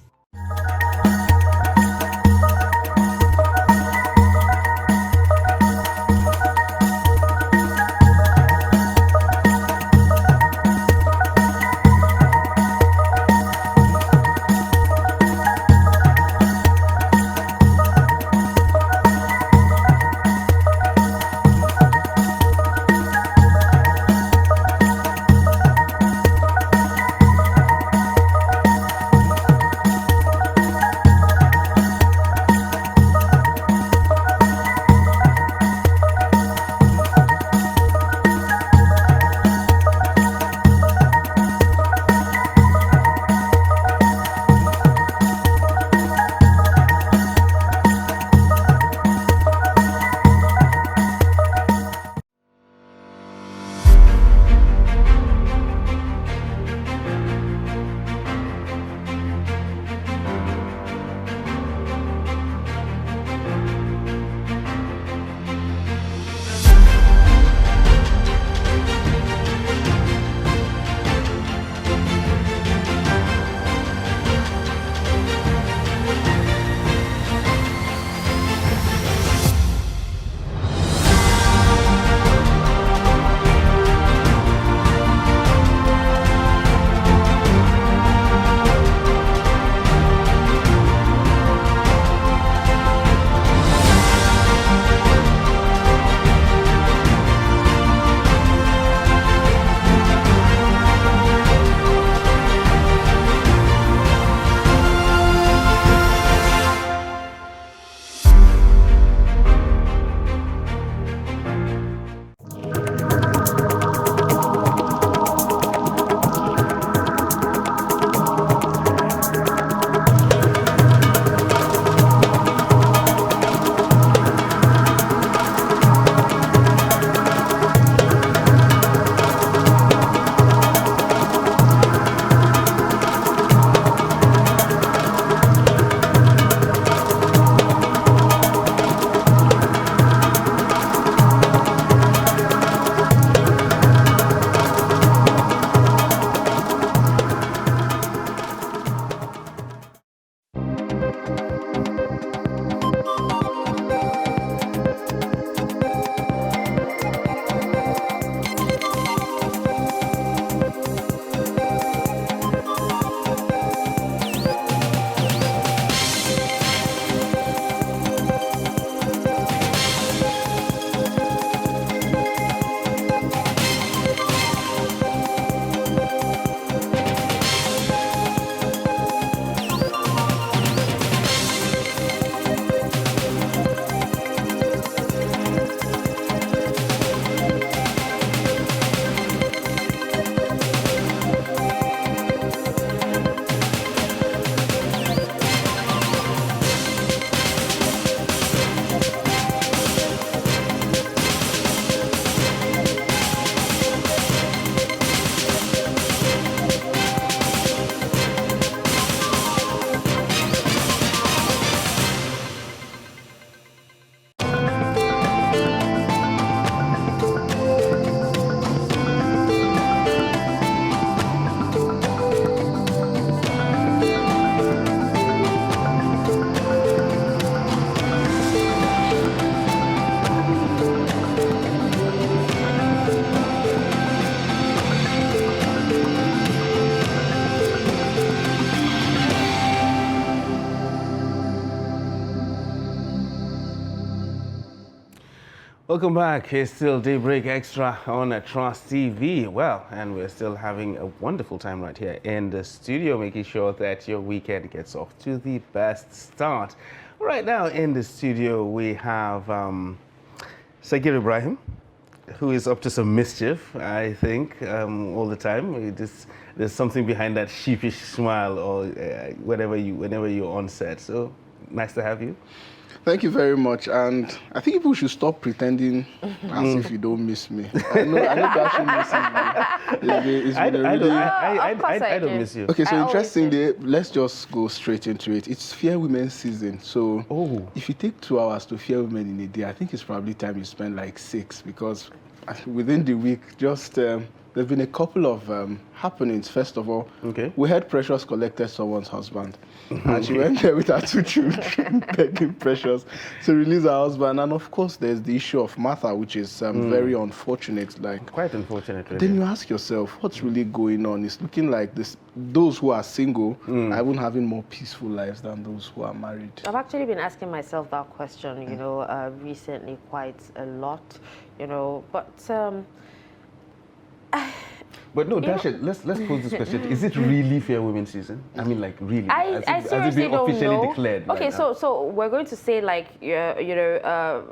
[SPEAKER 2] Welcome back. It's still Daybreak Extra on Trust TV. Well, and we're still having a wonderful time right here in the studio, making sure that your weekend gets off to the best start. Right now in the studio, we have Sagir Ibrahim, who is up to some mischief, I think, all the time. There's something behind that sheepish smile or whenever you're on set. So nice to have you.
[SPEAKER 14] Thank you very much, and I think people should stop pretending as if you don't miss me. I know that you miss me.
[SPEAKER 2] I don't miss you.
[SPEAKER 14] Okay, so interestingly, let's just go straight into it. It's Fair Women season, so if you take 2 hours to Fair Women in a day, I think it's probably time you spend like 6, because within the week, just there've been a couple of happenings. First of all, we heard Precious collected someone's husband. And she went there with her 2 children, begging Precious to release her husband. And of course, there's the issue of Martha, which is very unfortunate. Like,
[SPEAKER 2] quite unfortunate, really.
[SPEAKER 14] Then you ask yourself, what's really going on? It's looking like those who are single are even having more peaceful lives than those who are married.
[SPEAKER 1] I've actually been asking myself that question, you know, recently quite a lot, you know, but...
[SPEAKER 2] But no, Dasha, let's pose this question. Is it really Fair Women season? I mean, like, really?
[SPEAKER 1] I seriously don't know.
[SPEAKER 2] Declared
[SPEAKER 1] okay,
[SPEAKER 2] right
[SPEAKER 1] so we're going to say, like, you know,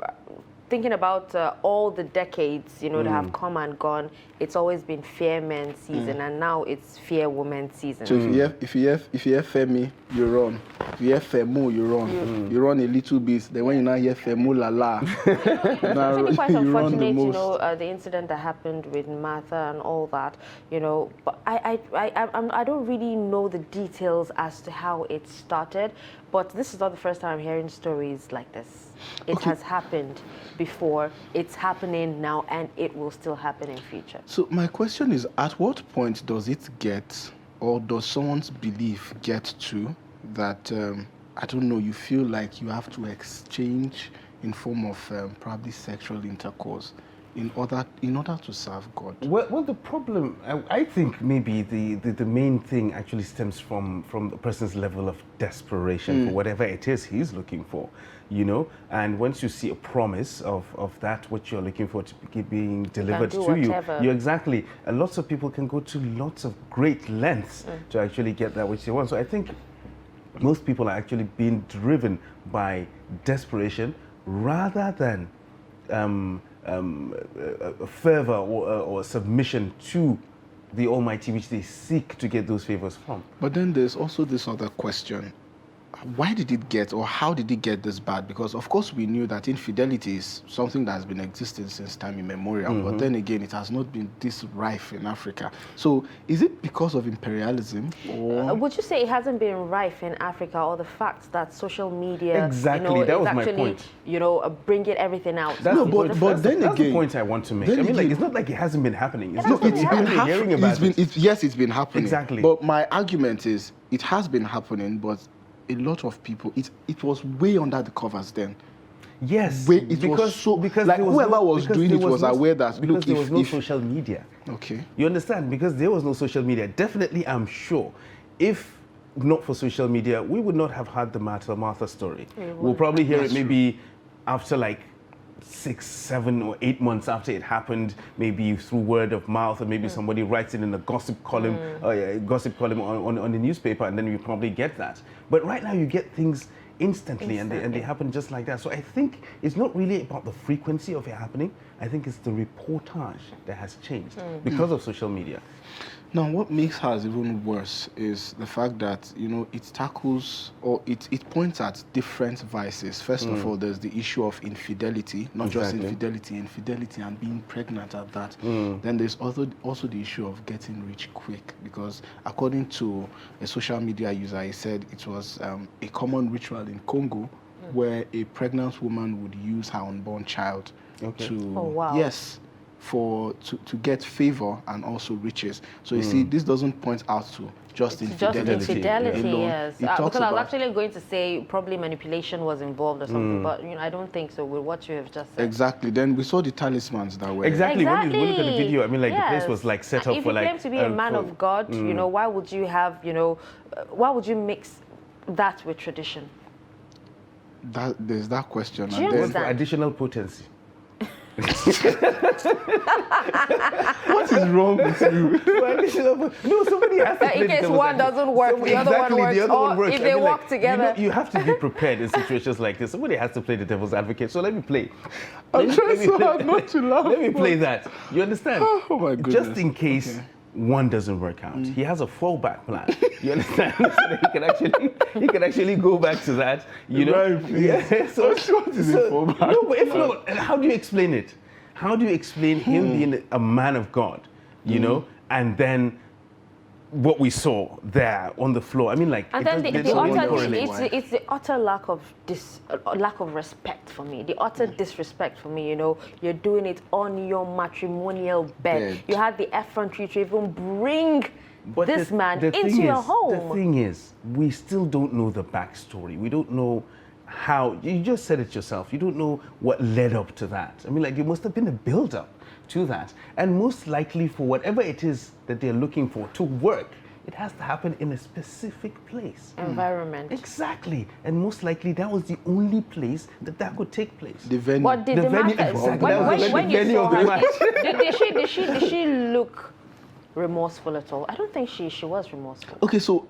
[SPEAKER 1] thinking about all the decades, you know, that have come and gone, it's always been Fair Men season, and now it's Fair Women season.
[SPEAKER 14] So if you have Femi, you run. If you have Femu, you run. You run a little bit. Then when you now hear Femu la la,
[SPEAKER 1] it's really quite unfortunate, you know, the incident that happened with Martha and all that, you know. But I don't really know the details as to how it started. But this is not the first time I'm hearing stories like this. It has happened before, it's happening now, and it will still happen in future.
[SPEAKER 14] So my question is, at what point does it get, or does someone's belief get to that, I don't know, you feel like you have to exchange in form of probably sexual intercourse in order to serve God?
[SPEAKER 2] Well, the problem, I think maybe the main thing actually stems from the person's level of desperation for whatever it is he's looking for, you know. And once you see a promise of that, what you're looking for to be being delivered to you exactly. And lots of people can go to lots of great lengths to actually get that which they want. So I think most people are actually being driven by desperation rather than a fervor or submission to the Almighty, which they seek to get those favors from.
[SPEAKER 14] But then there's also this other question. Why did it get, or how did it get this bad? Because of course we knew that infidelity is something that has been existing since time immemorial, but then again it has not been this rife in Africa. So is it because of imperialism, or
[SPEAKER 1] would you say it hasn't been rife in Africa, or the fact that social media
[SPEAKER 2] exactly,
[SPEAKER 1] you know,
[SPEAKER 2] that was
[SPEAKER 1] is actually,
[SPEAKER 2] my point.
[SPEAKER 1] You know, bringing everything out?
[SPEAKER 2] That's
[SPEAKER 14] the
[SPEAKER 2] point I want to make. I mean, like, it's not like it hasn't been happening. It's
[SPEAKER 14] it's been
[SPEAKER 2] hearing about it.
[SPEAKER 14] Yes, it's been happening.
[SPEAKER 2] Exactly.
[SPEAKER 14] But my argument is, it has been happening, but a lot of people, it was way under the covers then.
[SPEAKER 2] Yes,
[SPEAKER 14] because like whoever was doing it was aware that look,
[SPEAKER 2] there was no social media.
[SPEAKER 14] Okay,
[SPEAKER 2] you understand? Because there was no social media. Definitely, I'm sure, if not for social media, we would not have had the Martha story. We'll probably hear it maybe after like 6, 7, or 8 months after it happened, maybe through word of mouth, or maybe somebody writes it in a gossip column, on the newspaper, and then you probably get that. But right now you get things instantly, and they happen just like that. So I think it's not really about the frequency of it happening. I think it's the reportage that has changed because of social media.
[SPEAKER 14] Now, what makes hers even worse is the fact that, you know, it tackles, or it points at different vices. First of all, there's the issue of infidelity, not just infidelity and being pregnant at that. Then there's also the issue of getting rich quick, because according to a social media user, he said it was a common ritual in Congo where a pregnant woman would use her unborn child to get favor and also riches. So you see, this doesn't point out to just infidelity.
[SPEAKER 1] Just infidelity, yes.
[SPEAKER 14] Because
[SPEAKER 1] I was actually going to say probably manipulation was involved or something, but you know, I don't think so with what you have just said.
[SPEAKER 14] Exactly. Then we saw the talismans that were...
[SPEAKER 2] Exactly. When you look at the video, I mean, like, the place was like set up for like...
[SPEAKER 1] If you claim to be a man of God, you know, why would you have, you know, why would you mix that with tradition?
[SPEAKER 14] There's that question.
[SPEAKER 1] Do you understand?
[SPEAKER 2] For additional potency.
[SPEAKER 14] What is wrong with you?
[SPEAKER 2] No, somebody has to.
[SPEAKER 1] In case one doesn't work, the other one works.
[SPEAKER 2] The other one works.
[SPEAKER 1] If they work together.
[SPEAKER 2] You have to be prepared in situations like this. Somebody has to play the devil's advocate. So let me play.
[SPEAKER 14] I'm trying so hard not to laugh.
[SPEAKER 2] Let me play that. You understand?
[SPEAKER 14] Oh my goodness.
[SPEAKER 2] Just in case one doesn't work out, he has a fallback plan. You understand? So that he can actually go back to that. You know?
[SPEAKER 14] Right, yeah.
[SPEAKER 2] So
[SPEAKER 14] what is a fallback?
[SPEAKER 2] No, but if not, how do you explain it? How do you explain him being a man of God? You know, and then what we saw there on the floor. I mean, like,
[SPEAKER 1] and then it's the utter lack of respect for me. The utter disrespect for me. You know, you're doing it on your matrimonial bed. You had the effrontery to even bring this man into your home.
[SPEAKER 2] The thing is, we still don't know the backstory. We don't know how. You just said it yourself. You don't know what led up to that. I mean, like, there must have been a build-up to that, and most likely for whatever it is that they're looking for to work, it has to happen in a specific place.
[SPEAKER 1] Environment.
[SPEAKER 2] Exactly, and most likely that was the only place that could take place.
[SPEAKER 14] The venue.
[SPEAKER 1] What did the
[SPEAKER 2] venue,
[SPEAKER 1] match?
[SPEAKER 2] exactly.
[SPEAKER 1] When you saw her, did she look remorseful at all? I don't think she was remorseful.
[SPEAKER 14] Okay, so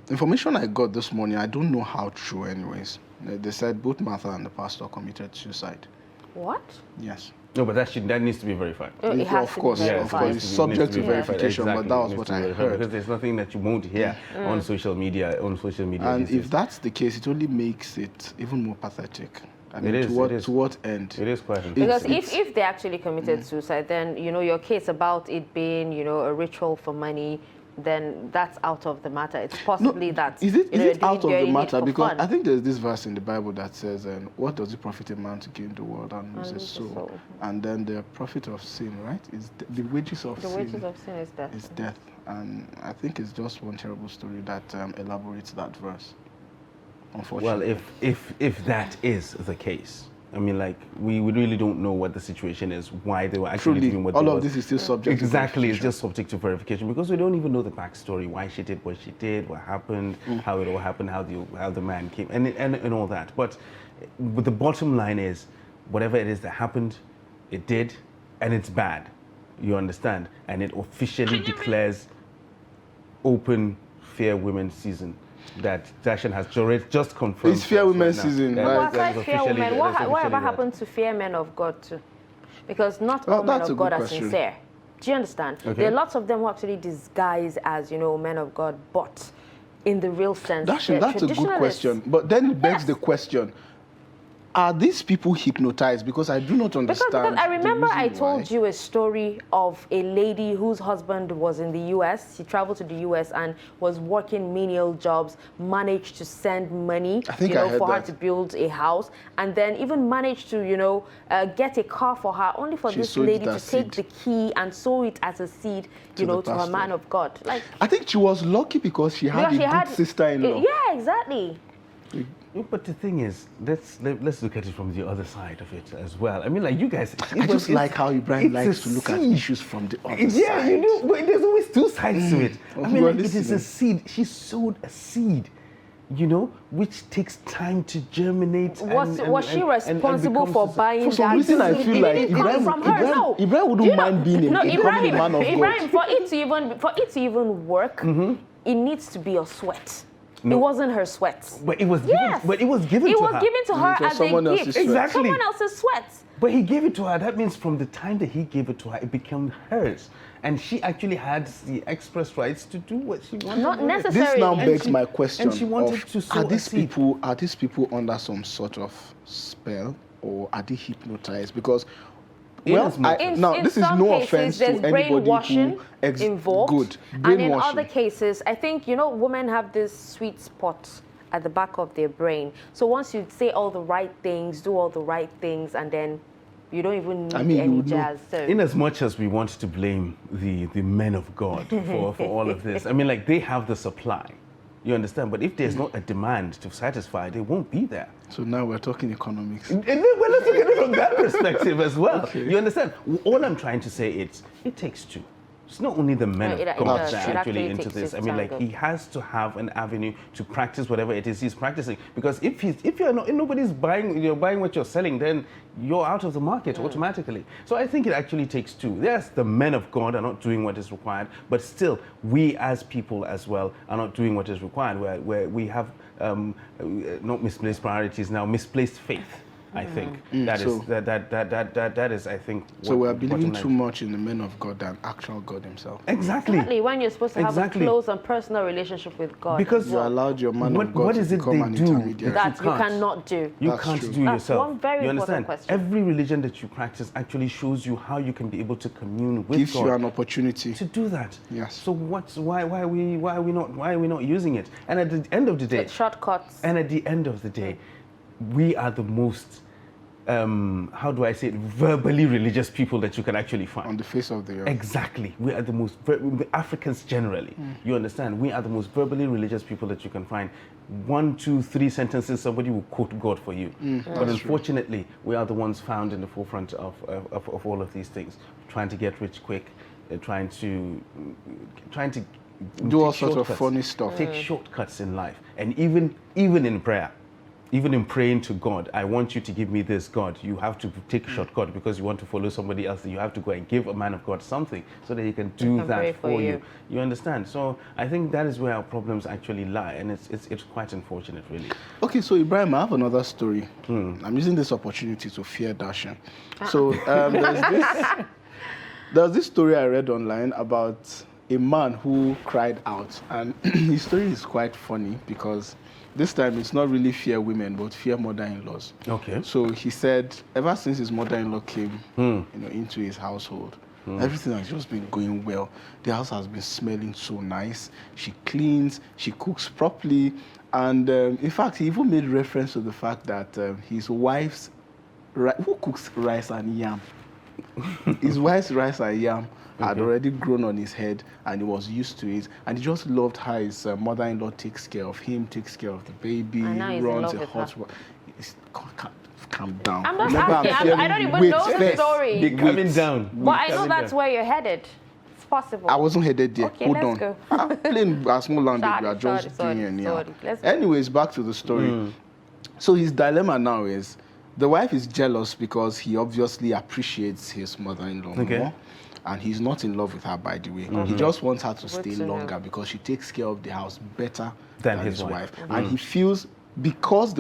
[SPEAKER 14] information I got this morning, I don't know how true anyways. They said both Martha and the pastor committed suicide.
[SPEAKER 1] What?
[SPEAKER 14] Yes.
[SPEAKER 2] No, but that needs to be verified.
[SPEAKER 1] It has
[SPEAKER 14] of course, it's subject to verification,
[SPEAKER 2] exactly.
[SPEAKER 14] but that was what I heard.
[SPEAKER 2] Because there's nothing that you won't hear on social media.
[SPEAKER 14] And if that's the case, it only makes it even more pathetic. I mean,
[SPEAKER 2] it is.
[SPEAKER 14] To what end?
[SPEAKER 2] It is quite
[SPEAKER 1] because if they actually committed suicide, then your case about it being a ritual for money, then that's out of the matter. It's possibly that.
[SPEAKER 14] Is it out of the matter? Because I think there's this verse in the Bible that says, what does it profit a man to gain the world and lose his soul? And then the profit of sin, right? Is the wages of sin.
[SPEAKER 1] The wages of sin is death.
[SPEAKER 14] Is death. And I think it's just one terrible story that elaborates that verse, unfortunately.
[SPEAKER 2] Well, if that is the case, I mean, like, we really don't know what the situation is, why they were actually doing what they were.
[SPEAKER 14] All of this is still subject to
[SPEAKER 2] verification. It's just subject to verification because we don't even know the backstory, why she did what she did, what happened, how it all happened, how the man came, and all that. But the bottom line is, whatever it is that happened, it did, and it's bad. You understand? And it officially declares open Fair Women's Season. That Dashan has just confirmed.
[SPEAKER 14] It's Fair Women's Season.
[SPEAKER 1] What happened to fair men of God too? Because not all men of God are sincere. Do you understand? Okay. There are lots of them who actually disguise as, men of God, but in the real sense,
[SPEAKER 14] that's a good question. But then it begs the question, are these people hypnotized? Because I do not understand.
[SPEAKER 1] Because I remember I told you a story of a lady whose husband was in the U.S. She traveled to the U.S. and was working menial jobs, managed to send money, for her to build a house, and then even managed to, get a car for her, only for this lady to take the key and sow it as a seed, to her man of God. Like,
[SPEAKER 14] I think she was lucky because she had a good sister-in-law.
[SPEAKER 1] Yeah, exactly.
[SPEAKER 2] But the thing is, let's look at it from the other side of it as well. I mean, like, you guys...
[SPEAKER 14] I just like how Ibrahim likes to look at issues from the other side.
[SPEAKER 2] Yeah, you do, but there's always two sides to it. I mean, like, it is a seed. She sowed a seed, which takes time to germinate.
[SPEAKER 1] Was she responsible for buying that?
[SPEAKER 14] For some reason, I feel like Ibrahim wouldn't mind being a man of God.
[SPEAKER 1] For it to even work, it needs to be a sweat. No. It wasn't her sweat.
[SPEAKER 2] But it was given, it was given to her.
[SPEAKER 1] It was given to her as a gift.
[SPEAKER 2] Exactly.
[SPEAKER 1] Someone else's sweat.
[SPEAKER 2] But he gave it to her. That means from the time that he gave it to her, it became hers. And she actually had the express rights to do what she wanted.
[SPEAKER 1] Not necessarily.
[SPEAKER 14] This now begs my question.
[SPEAKER 2] And she wanted to sow
[SPEAKER 14] are these people under some sort of spell, or are they hypnotized? Because this is no offense to anybody
[SPEAKER 1] brainwashing involved.
[SPEAKER 14] Good.
[SPEAKER 1] And in other cases, I think, women have this sweet spot at the back of their brain. So once you say all the right things, do all the right things, and then you don't even need any jazz. So.
[SPEAKER 2] In as much as we want to blame the men of God for all of this, I mean, like, they have the supply. You understand? But if there's not a demand to satisfy, they won't be there.
[SPEAKER 14] So now we're talking economics.
[SPEAKER 2] And then, well, let's look at it from that perspective as well. Okay. You understand? All I'm trying to say is, it takes two. it's not only the men
[SPEAKER 1] No,
[SPEAKER 2] of
[SPEAKER 1] it
[SPEAKER 2] God
[SPEAKER 1] does.
[SPEAKER 2] that
[SPEAKER 1] It
[SPEAKER 2] actually
[SPEAKER 1] actually
[SPEAKER 2] into
[SPEAKER 1] takes
[SPEAKER 2] this. I
[SPEAKER 1] its
[SPEAKER 2] mean, like
[SPEAKER 1] time,
[SPEAKER 2] he has to have an avenue to practice whatever it is he's practicing. Because if you're not, if nobody's buying, you're buying what you're selling, then you're out of the market automatically. So I think it actually takes two. Yes, the men of God are not doing what is required, but still, we as people as well are not doing what is required. Where we have not misplaced priorities now, misplaced faith. I think that is I think.
[SPEAKER 14] So we are believing
[SPEAKER 2] what
[SPEAKER 14] too much in the men of God than actual God Himself.
[SPEAKER 2] Exactly.
[SPEAKER 1] When you're supposed to have a close and personal relationship with God.
[SPEAKER 2] Because
[SPEAKER 14] you allowed your man of God
[SPEAKER 2] what
[SPEAKER 14] to
[SPEAKER 2] is it
[SPEAKER 14] become
[SPEAKER 2] they
[SPEAKER 14] an
[SPEAKER 2] do
[SPEAKER 14] intermediary.
[SPEAKER 1] that you cannot do.
[SPEAKER 2] You
[SPEAKER 14] That's
[SPEAKER 2] can't
[SPEAKER 14] true.
[SPEAKER 2] do
[SPEAKER 1] That's
[SPEAKER 2] yourself.
[SPEAKER 1] one very
[SPEAKER 2] you
[SPEAKER 1] important
[SPEAKER 2] understand?
[SPEAKER 1] question.
[SPEAKER 2] Every religion that you practice actually shows you how you can be able to commune with
[SPEAKER 14] Gives
[SPEAKER 2] God.
[SPEAKER 14] you an opportunity
[SPEAKER 2] to do that.
[SPEAKER 14] Yes.
[SPEAKER 2] So why are we not using it? And at the end of the day,
[SPEAKER 1] With shortcuts.
[SPEAKER 2] And at the end of the day, we are the most how do I say it, verbally religious people that you can actually find
[SPEAKER 14] on the face of the earth.
[SPEAKER 2] Exactly. We are the most Africans generally. You understand? We are the most verbally religious people that you can find. 1, 2, 3 sentences, somebody will quote God for you. But unfortunately, we are the ones found in the forefront of all of these things, trying to get rich quick, trying to
[SPEAKER 14] do all sorts of funny stuff.
[SPEAKER 2] Take shortcuts in life, and even in prayer. Even in praying to God, I want you to give me this, God. You have to take a shortcut because you want to follow somebody else. You have to go and give a man of God something so that he can do that for you. You understand? So I think that is where our problems actually lie, and it's quite unfortunate, really.
[SPEAKER 14] Okay, so Ibrahim, I have another story. I'm using this opportunity to fear Dasha. So there's this story I read online about a man who cried out, and his story is quite funny because this time it's not really fear women, but fear mother-in-laws.
[SPEAKER 2] Okay.
[SPEAKER 14] So he said, ever since his mother-in-law came, into his household, everything has just been going well. The house has been smelling so nice. She cleans, she cooks properly, and in fact, he even made reference to the fact that his wife's who cooks rice and yam. His wife's rice and yam had already grown on his head, and he was used to it, and he just loved how his mother-in-law takes care of him, takes care of the baby, runs a hot water. Calm down.
[SPEAKER 1] I'm just asking. I don't even know the story.
[SPEAKER 2] Be calming down.
[SPEAKER 1] But I know that's where you're headed. It's possible.
[SPEAKER 14] I wasn't headed there.
[SPEAKER 1] Okay,
[SPEAKER 14] Hold
[SPEAKER 1] let's
[SPEAKER 14] on.
[SPEAKER 1] go.
[SPEAKER 14] I'm playing a small language. We are just doing it now. Anyways, back to the story. So his dilemma now is, the wife is jealous because he obviously appreciates his mother-in-law more. And he's not in love with her, by the way. He just wants her to stay longer because she takes care of the house better than his wife. And he feels, because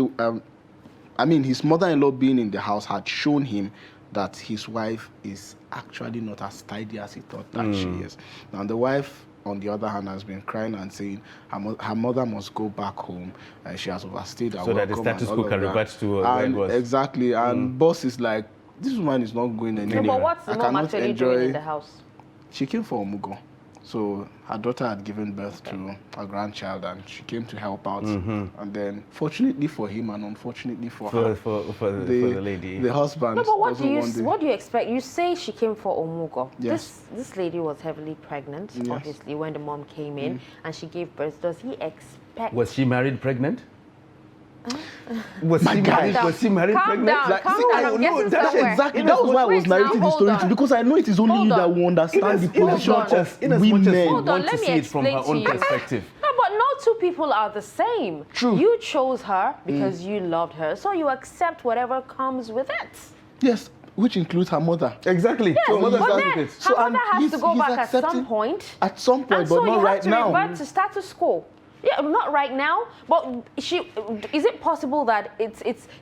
[SPEAKER 14] his mother-in-law being in the house had shown him that his wife is actually not as tidy as he thought that she is. Now the wife, on the other hand, has been crying and saying her mother must go back home, and she has overstayed her
[SPEAKER 2] so that the status quo can revert to where it was.
[SPEAKER 14] Exactly. And boss is like, this woman is not going anywhere.
[SPEAKER 1] No, but what's the mom actually doing in the house?
[SPEAKER 14] She came for Omugo. So her daughter had given birth to a grandchild, and she came to help out. And then, fortunately for him, and unfortunately for her,
[SPEAKER 2] for the lady,
[SPEAKER 14] the husband.
[SPEAKER 1] No, but what do you expect? You say she came for Omugo. Yes. This lady was heavily pregnant, obviously, when the mom came in and she gave birth. Does he expect?
[SPEAKER 2] Was she married pregnant? Was she married pregnant?
[SPEAKER 14] Exactly. That was why I was narrating the story too, because I know it is only you that will understand the position of women.
[SPEAKER 1] Hold on, let me
[SPEAKER 2] see it from her own perspective.
[SPEAKER 1] No, but no two people are the same.
[SPEAKER 14] True.
[SPEAKER 1] You chose her because you loved her, so you accept whatever comes with it.
[SPEAKER 14] Yes, which includes her mother.
[SPEAKER 2] Exactly.
[SPEAKER 1] Yes,
[SPEAKER 2] so
[SPEAKER 1] but then her mother has to go back at some point.
[SPEAKER 14] At some point, but not right now.
[SPEAKER 1] So you have to revert to status quo. Yeah, not right now, but is it possible that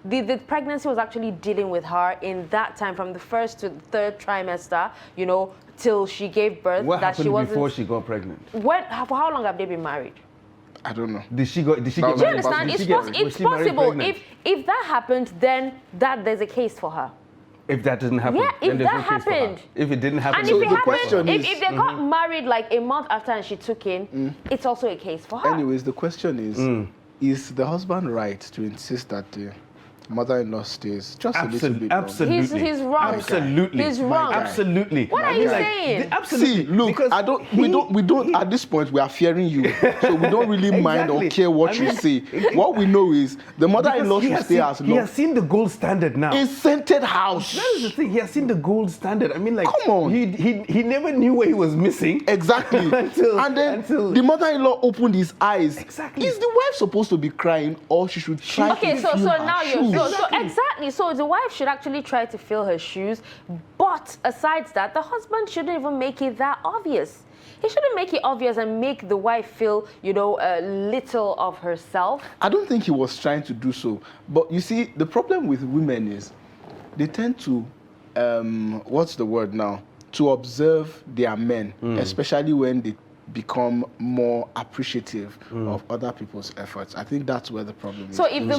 [SPEAKER 1] the pregnancy was actually dealing with her in that time, from the 1st to the 3rd trimester, till she gave birth?
[SPEAKER 2] What
[SPEAKER 1] that
[SPEAKER 2] happened before she got pregnant?
[SPEAKER 1] For how long have they been married?
[SPEAKER 14] I don't know.
[SPEAKER 2] Did she get married?
[SPEAKER 1] Do you understand? It's possible. If that happened, then there's a case for her.
[SPEAKER 2] If that doesn't happen,
[SPEAKER 1] if that happened,
[SPEAKER 2] if it didn't happen,
[SPEAKER 1] and if they got married like a month after and she took in, it's also a case for her.
[SPEAKER 14] Anyways, the question is the husband right to insist that mother-in-law stays just a little bit.
[SPEAKER 2] Absolutely.
[SPEAKER 1] He's wrong.
[SPEAKER 2] Absolutely.
[SPEAKER 1] He's wrong.
[SPEAKER 2] Absolutely.
[SPEAKER 1] What are you saying?
[SPEAKER 2] Absolutely.
[SPEAKER 14] See, look, we don't. At this point, we are fearing you, so we don't really mind or care what you say. What we know is the mother-in-law should stay as long.
[SPEAKER 2] He has seen the gold standard now.
[SPEAKER 14] A scented house.
[SPEAKER 2] That is the thing. He has seen the gold standard. I mean, like,
[SPEAKER 14] come on.
[SPEAKER 2] He never knew where he was missing.
[SPEAKER 14] Exactly. until the mother-in-law opened his eyes.
[SPEAKER 2] Exactly.
[SPEAKER 14] Is the wife supposed to be crying, or she should try to
[SPEAKER 1] so
[SPEAKER 14] feel her
[SPEAKER 1] now
[SPEAKER 14] shoes?
[SPEAKER 1] exactly. So the wife should actually try to fill her shoes, but aside that, the husband shouldn't even make it that obvious. He shouldn't make it obvious and make the wife feel, little of herself.
[SPEAKER 14] I don't think he was trying to do so. But you see, the problem with women is they tend to, what's the word now? To observe their men, especially when they become more appreciative of other people's efforts. I think that's where the problem is.
[SPEAKER 1] So if the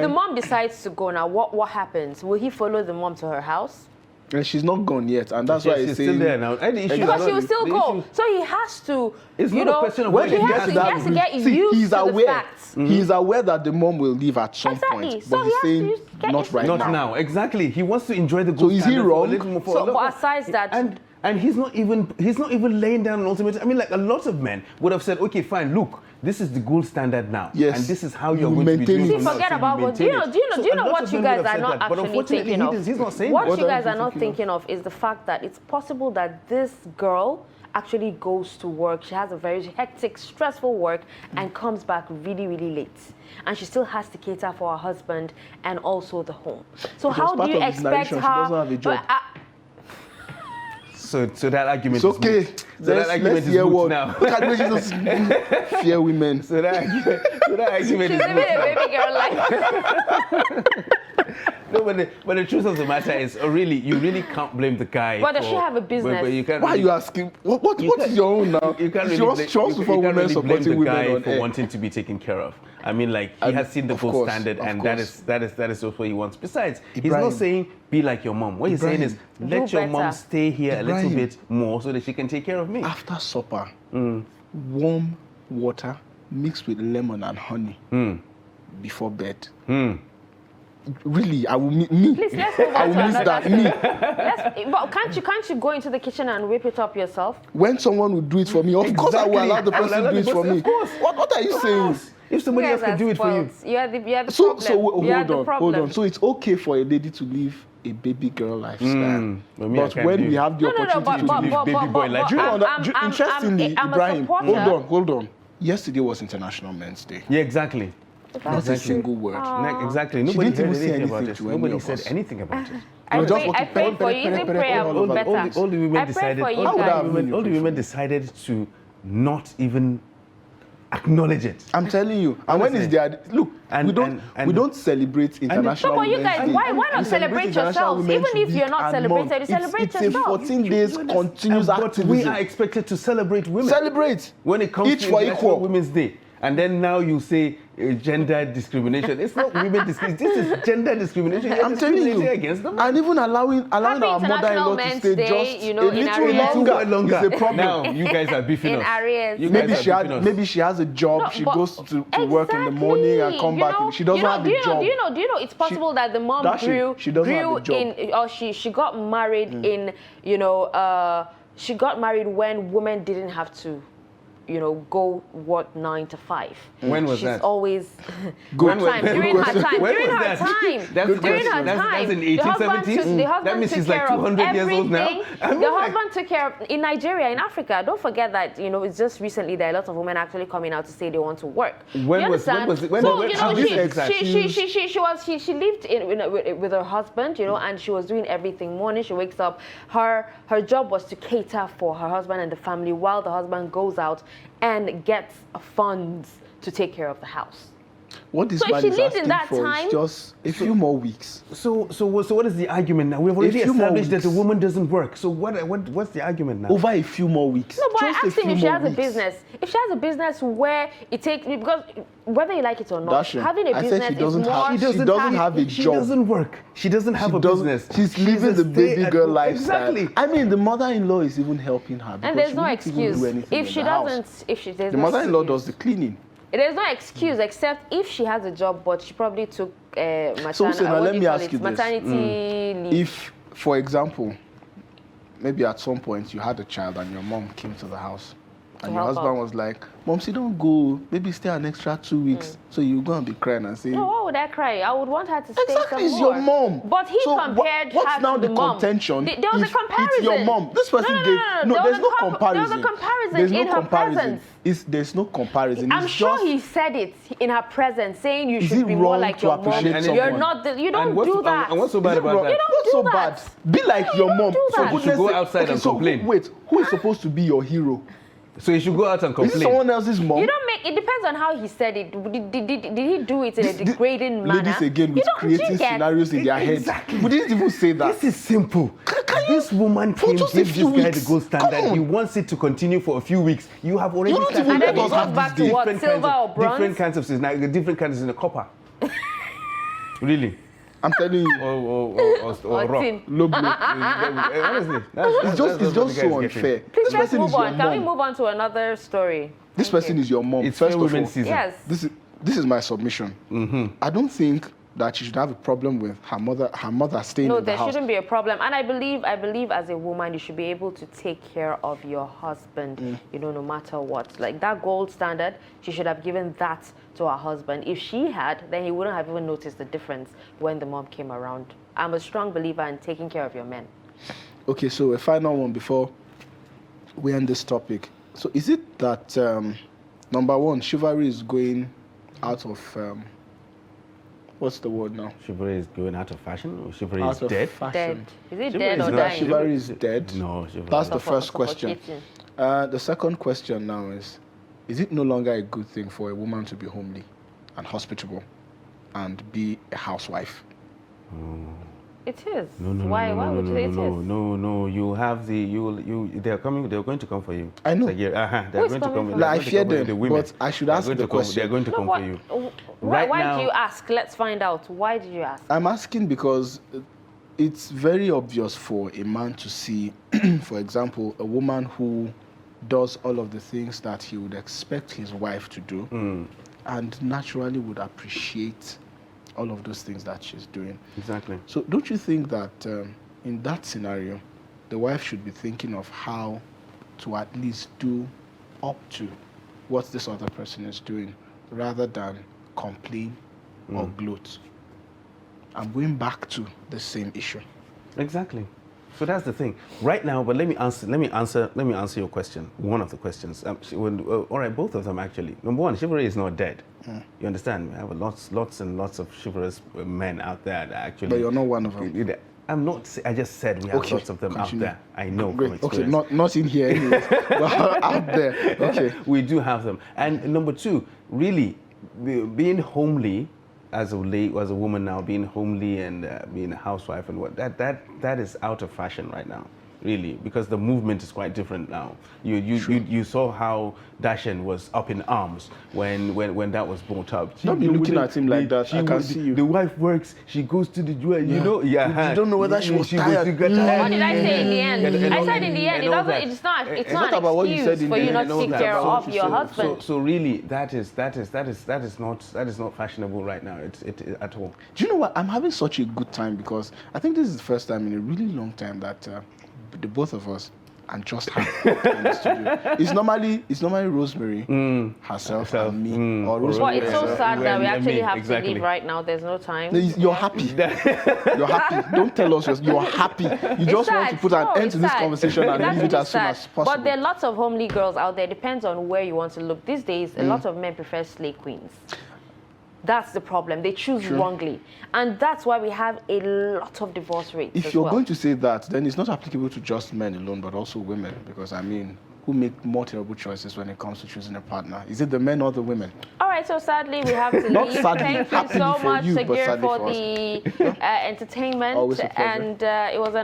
[SPEAKER 1] mom decides to go now, what happens? Will he follow the mom to her house?
[SPEAKER 14] And she's not gone yet, and that's why he's
[SPEAKER 2] still there now.
[SPEAKER 1] Because she will still go. So he has to,
[SPEAKER 2] it's not a question of when
[SPEAKER 1] he has to get used to the facts.
[SPEAKER 14] He's aware that the mom will leave at some point, but he's saying not right now.
[SPEAKER 2] Not now, exactly. He wants to enjoy the
[SPEAKER 14] gold standard. So is he wrong?
[SPEAKER 1] But aside that,
[SPEAKER 2] and he's not even laying down an ultimatum. I mean, like, a lot of men would have said, okay, fine, look, this is the gold standard now.
[SPEAKER 14] Yes.
[SPEAKER 2] And this is how you're going to be doing it.
[SPEAKER 1] Forget about what. Do you know what you guys are not actually thinking of?
[SPEAKER 2] He's not saying
[SPEAKER 1] what you guys are not thinking of is the fact that it's possible that this girl actually goes to work. She has a very hectic, stressful work and comes back really, really late. And she still has to cater for her husband and also the home. So how do you expect her? She doesn't have a job.
[SPEAKER 2] So that argument
[SPEAKER 14] it's okay.
[SPEAKER 2] is moot. So that argument is moot now.
[SPEAKER 14] Look at me, she just fear women.
[SPEAKER 2] So that argument is moot.
[SPEAKER 1] She's living a baby girl life.
[SPEAKER 2] No, but the truth of the matter is, you really can't blame the guy.
[SPEAKER 1] But does she have a business?
[SPEAKER 2] But you can't
[SPEAKER 14] Why are you asking? What is your own now?
[SPEAKER 2] You can't really blame the guy for
[SPEAKER 14] air.
[SPEAKER 2] wanting to be taken care of. I mean, like, he has seen the gold standard, and that is what he wants. Besides, he's not saying be like your mom. What he's saying is let your mom stay here a little bit more so that she can take care of me.
[SPEAKER 14] After supper, warm water mixed with lemon and honey before bed. Really, I will miss that.
[SPEAKER 1] But can't you go into the kitchen and whip it up yourself?
[SPEAKER 14] When someone will do it for me, of course I will allow the person to do it for me. Of course. What are you saying?
[SPEAKER 2] If somebody else can do it for you.
[SPEAKER 1] You are the
[SPEAKER 14] problem. Hold on. So it's okay for a lady to live a baby girl lifestyle. But when we have the opportunity to live baby boy lifestyle. Interestingly, Ibrahim, hold on. Yesterday was International Men's Day.
[SPEAKER 2] Yeah, exactly.
[SPEAKER 14] Not a single word.
[SPEAKER 2] Exactly. Nobody heard anything about it. Nobody said anything about it.
[SPEAKER 1] I prayed for you. Even prayer would be better.
[SPEAKER 2] All the women decided to not even acknowledge it.
[SPEAKER 14] I'm telling you. And when is there? Look, we don't celebrate International
[SPEAKER 1] Men's Day.
[SPEAKER 14] So, but
[SPEAKER 1] you guys, why not celebrate yourselves? Even if you're not celebrated, you celebrate yourself.
[SPEAKER 14] It's a 14 days continuous activism.
[SPEAKER 2] We are expected to celebrate women.
[SPEAKER 14] Celebrate
[SPEAKER 2] when it comes to International Women's Day. And then now you say gender discrimination. It's not women discrimination. This is gender discrimination.
[SPEAKER 14] I'm telling you.
[SPEAKER 2] Against them.
[SPEAKER 14] And even allowing our mother-in-law to stay just a little longer is a problem.
[SPEAKER 2] Now you guys are beefing us.
[SPEAKER 14] Maybe she has a job. She goes to work in the morning and come back. She doesn't have a job.
[SPEAKER 1] Do you know? It's possible that the mom grew in, or she got married in. She got married when women didn't have to. Go work 9 to 5.
[SPEAKER 2] When was that?
[SPEAKER 1] She's always
[SPEAKER 2] during
[SPEAKER 1] her time. During her time.
[SPEAKER 2] That's in the 1870s. That means she's like 200 years old now.
[SPEAKER 1] The husband took care of in Nigeria, in Africa. Don't forget that it's just recently there are a lot of women actually coming out to say they want to work.
[SPEAKER 2] When was
[SPEAKER 1] she lived with her husband, and she was doing everything. Morning she wakes up. Her job was to cater for her husband and the family while the husband goes out and gets funds to take care of the house.
[SPEAKER 14] What this man is asking for is just a few more weeks.
[SPEAKER 2] So what is the argument now? We've already established that the woman doesn't work. So what's the argument now?
[SPEAKER 14] Over a few more weeks.
[SPEAKER 1] No, but I asked him if she has a business. If she has a business where it takes, because whether you like it or not, having a business is more.
[SPEAKER 14] She doesn't have a job.
[SPEAKER 2] She doesn't work. She doesn't have a business.
[SPEAKER 14] She's living the baby girl lifestyle. Exactly. I mean, the mother-in-law is even helping her.
[SPEAKER 1] And there's no excuse. If she doesn't,
[SPEAKER 14] the mother-in-law does the cleaning.
[SPEAKER 1] There's no excuse except if she has a job, but she probably took
[SPEAKER 14] So now let me ask you this.
[SPEAKER 1] Maternity leave.
[SPEAKER 14] If, for example, maybe at some point you had a child and your mom came to the house and your husband was like, Mom, don't go, maybe stay an extra 2 weeks. So you're going to be crying and say...
[SPEAKER 1] No, why would I cry? I would want her to stay
[SPEAKER 14] Exactly,
[SPEAKER 1] some
[SPEAKER 14] it's
[SPEAKER 1] more.
[SPEAKER 14] your mom.
[SPEAKER 1] But he compared
[SPEAKER 14] what's
[SPEAKER 1] her
[SPEAKER 14] now
[SPEAKER 1] to
[SPEAKER 14] the
[SPEAKER 1] the mom.
[SPEAKER 14] contention?
[SPEAKER 1] There was a comparison.
[SPEAKER 14] It's your mom. This person gave... No, there's no comparison.
[SPEAKER 1] There was a comparison
[SPEAKER 14] There's
[SPEAKER 1] in
[SPEAKER 14] no
[SPEAKER 1] her
[SPEAKER 14] comparison.
[SPEAKER 1] presence.
[SPEAKER 14] There's no comparison.
[SPEAKER 1] I'm sure he said it in her presence, saying you should be more like your mom. You're not. You don't do that.
[SPEAKER 2] And what's so bad about that?
[SPEAKER 1] You don't do that.
[SPEAKER 14] Be like your mom.
[SPEAKER 1] So
[SPEAKER 2] you should go outside and complain.
[SPEAKER 14] Wait, who is supposed to be your hero?
[SPEAKER 2] So you should go out and complain.
[SPEAKER 14] Is it someone else's mom?
[SPEAKER 1] You don't make. It depends on how he said it. Did he do it in a degrading manner?
[SPEAKER 14] Ladies again with creating scenarios in their heads.
[SPEAKER 2] Exactly.
[SPEAKER 14] We didn't even say that.
[SPEAKER 2] This is simple. This woman came,
[SPEAKER 14] just
[SPEAKER 2] gave
[SPEAKER 14] a few
[SPEAKER 2] this guy
[SPEAKER 14] weeks.
[SPEAKER 2] the gold standard. He wants it to continue for a few weeks. You have already
[SPEAKER 14] You don't
[SPEAKER 2] started.
[SPEAKER 14] even
[SPEAKER 1] And then
[SPEAKER 14] let
[SPEAKER 1] he
[SPEAKER 14] us
[SPEAKER 1] goes back to what, silver or bronze?
[SPEAKER 2] Different kinds of scenarios, different kinds in the copper. Really?
[SPEAKER 14] I'm telling you.
[SPEAKER 2] Or rock.
[SPEAKER 1] tin.
[SPEAKER 14] Look,
[SPEAKER 2] Honestly,
[SPEAKER 14] it's just so unfair.
[SPEAKER 1] Please
[SPEAKER 14] This
[SPEAKER 1] let's
[SPEAKER 14] person is
[SPEAKER 1] move
[SPEAKER 14] your
[SPEAKER 1] on. Can we
[SPEAKER 14] mom.
[SPEAKER 1] move on to another story?
[SPEAKER 14] This person is your mom.
[SPEAKER 2] It's
[SPEAKER 14] First
[SPEAKER 2] Fair
[SPEAKER 14] of all,
[SPEAKER 2] Women's season.
[SPEAKER 1] Yes.
[SPEAKER 14] this is my submission. I don't think that she should have a problem with her mother staying
[SPEAKER 1] No,
[SPEAKER 14] in the
[SPEAKER 1] there
[SPEAKER 14] house.
[SPEAKER 1] shouldn't be a problem. And I believe as a woman, you should be able to take care of your husband, no matter what. Like that gold standard, she should have given that to her husband. If she had, then he wouldn't have even noticed the difference when the mom came around. I'm a strong believer in taking care of your men.
[SPEAKER 14] Okay, so a final one before we end this topic. So is it that, number one, chivalry is going out of... what's the word now?
[SPEAKER 2] Chivalry is going out of fashion, or chivalry
[SPEAKER 14] Out
[SPEAKER 2] is
[SPEAKER 14] of
[SPEAKER 2] dead?
[SPEAKER 14] fashion.
[SPEAKER 1] Dead. Is it
[SPEAKER 2] Chivalry
[SPEAKER 1] dead
[SPEAKER 2] is
[SPEAKER 1] or
[SPEAKER 2] not-
[SPEAKER 1] dying?
[SPEAKER 14] Chivalry is dead.
[SPEAKER 2] No, chivalry.
[SPEAKER 14] That's the
[SPEAKER 1] Suffo-
[SPEAKER 14] first question.
[SPEAKER 1] suffocating.
[SPEAKER 14] The second question now is it no longer a good thing for a woman to be homely and hospitable and be a housewife?
[SPEAKER 1] It is.
[SPEAKER 2] No,
[SPEAKER 1] Why would you say it is?
[SPEAKER 2] No. You have they're going to come for you.
[SPEAKER 14] I know.
[SPEAKER 2] Like, they're
[SPEAKER 1] Who's
[SPEAKER 2] going to
[SPEAKER 1] coming
[SPEAKER 2] come.
[SPEAKER 1] for
[SPEAKER 2] they're
[SPEAKER 14] I
[SPEAKER 2] going to
[SPEAKER 14] fear
[SPEAKER 2] come for you,
[SPEAKER 14] them,
[SPEAKER 2] the women.
[SPEAKER 14] but I should
[SPEAKER 2] They're
[SPEAKER 14] ask
[SPEAKER 2] going
[SPEAKER 14] the
[SPEAKER 2] to come-
[SPEAKER 14] question.
[SPEAKER 2] They're going to come for you.
[SPEAKER 1] Why
[SPEAKER 2] Right now-
[SPEAKER 1] do you ask? Let's find out. Why did you ask?
[SPEAKER 14] I'm asking because it's very obvious for a man to see, for example, a woman who does all of the things that he would expect his wife to do and naturally would appreciate all of those things that she's doing.
[SPEAKER 2] Exactly.
[SPEAKER 14] So don't you think that in that scenario, the wife should be thinking of how to at least do up to what this other person is doing rather than complain or gloat? I'm going back to the same issue.
[SPEAKER 2] Exactly. So that's the thing. Right now, but let me answer your question. One of the questions. All right, both of them actually. Number one, chivalry is not dead. You understand? We have lots and lots of chivalrous men out there that actually.
[SPEAKER 14] But you're not one of them.
[SPEAKER 2] I'm not. I just said we have lots of them
[SPEAKER 14] continue.
[SPEAKER 2] out there. I know
[SPEAKER 14] Great.
[SPEAKER 2] from experience.
[SPEAKER 14] Okay, not in here anyways, but out there. Okay.
[SPEAKER 2] We do have them. And number two, really, being homely as a woman now, being homely and being a housewife and what that is out of fashion right now, really, because the movement is quite different now. You saw how Dashen was up in arms when that was brought up.
[SPEAKER 14] Don't be looking at him like that. I can see you.
[SPEAKER 2] The wife works. She goes to the jewel. You know,
[SPEAKER 14] You don't know whether she was tired.
[SPEAKER 1] What did I say in the end? I said in the end, it's not
[SPEAKER 14] about what
[SPEAKER 1] an
[SPEAKER 14] you said
[SPEAKER 1] excuse
[SPEAKER 14] in
[SPEAKER 1] for
[SPEAKER 14] the
[SPEAKER 1] you
[SPEAKER 14] end.
[SPEAKER 1] not to take care of your husband.
[SPEAKER 2] So really, that is not fashionable right now. It's at all.
[SPEAKER 14] Do you know what? I'm having such a good time because I think this is the first time in a really long time that the both of us and just her in the studio. It's normally Rosemary herself and me. Or Rosemary
[SPEAKER 1] It's so sad that we actually have
[SPEAKER 2] exactly.
[SPEAKER 1] to leave right now. There's no time.
[SPEAKER 14] You're happy. You're happy. Don't tell us you're happy. You just want to put an end to this conversation and leave it as soon as possible.
[SPEAKER 1] But there are lots of homely girls out there. Depends on where you want to look. These days, a lot of men prefer slay queens. That's the problem. They choose wrongly. And that's why we have a lot of divorce rates.
[SPEAKER 14] If you're going to say that, then it's not applicable to just men alone, but also women. Because, I mean, who make more terrible choices when it comes to choosing a partner? Is it the men or the women?
[SPEAKER 1] All right, so sadly, we have to
[SPEAKER 14] Not
[SPEAKER 1] leave.
[SPEAKER 14] sadly,
[SPEAKER 1] Thank you so
[SPEAKER 14] for
[SPEAKER 1] much,
[SPEAKER 14] you, but
[SPEAKER 1] Sagir,
[SPEAKER 14] sadly
[SPEAKER 1] for
[SPEAKER 14] for us.
[SPEAKER 1] the entertainment.
[SPEAKER 14] Always a pleasure.
[SPEAKER 1] And it was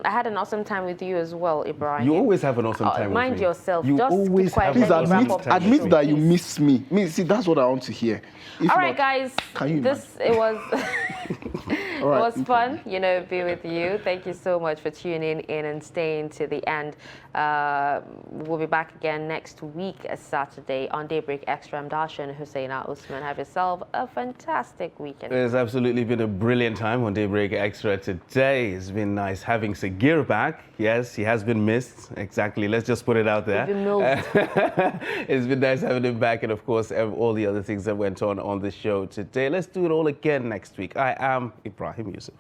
[SPEAKER 1] I had an awesome time with you as well, Ibrahim.
[SPEAKER 2] You always have an awesome time with me.
[SPEAKER 1] Mind yourself.
[SPEAKER 2] You
[SPEAKER 1] Just
[SPEAKER 2] always
[SPEAKER 1] keep quiet.
[SPEAKER 2] have
[SPEAKER 14] Please
[SPEAKER 1] Let me wrap up the
[SPEAKER 14] admit
[SPEAKER 1] show,
[SPEAKER 14] that you
[SPEAKER 1] please.
[SPEAKER 14] miss me. See, that's what I want to hear. If
[SPEAKER 1] All right,
[SPEAKER 14] not,
[SPEAKER 1] guys.
[SPEAKER 14] can you
[SPEAKER 1] It was
[SPEAKER 2] All right.
[SPEAKER 1] It was fun, be with you. Thank you so much for tuning in and staying to the end. We'll be back again next week, Saturday, on Daybreak Extra. I'm Dasha and Husseina Usman. Have yourself a fantastic weekend.
[SPEAKER 2] It's absolutely been a brilliant time on Daybreak Extra today. It's been nice having Sagir back. Yes, he has been missed. Exactly. Let's just put it out there. It's been nice having him back, and of course, all the other things that went on the show today. Let's do it all again next week. I am Ibrahim Yusuf.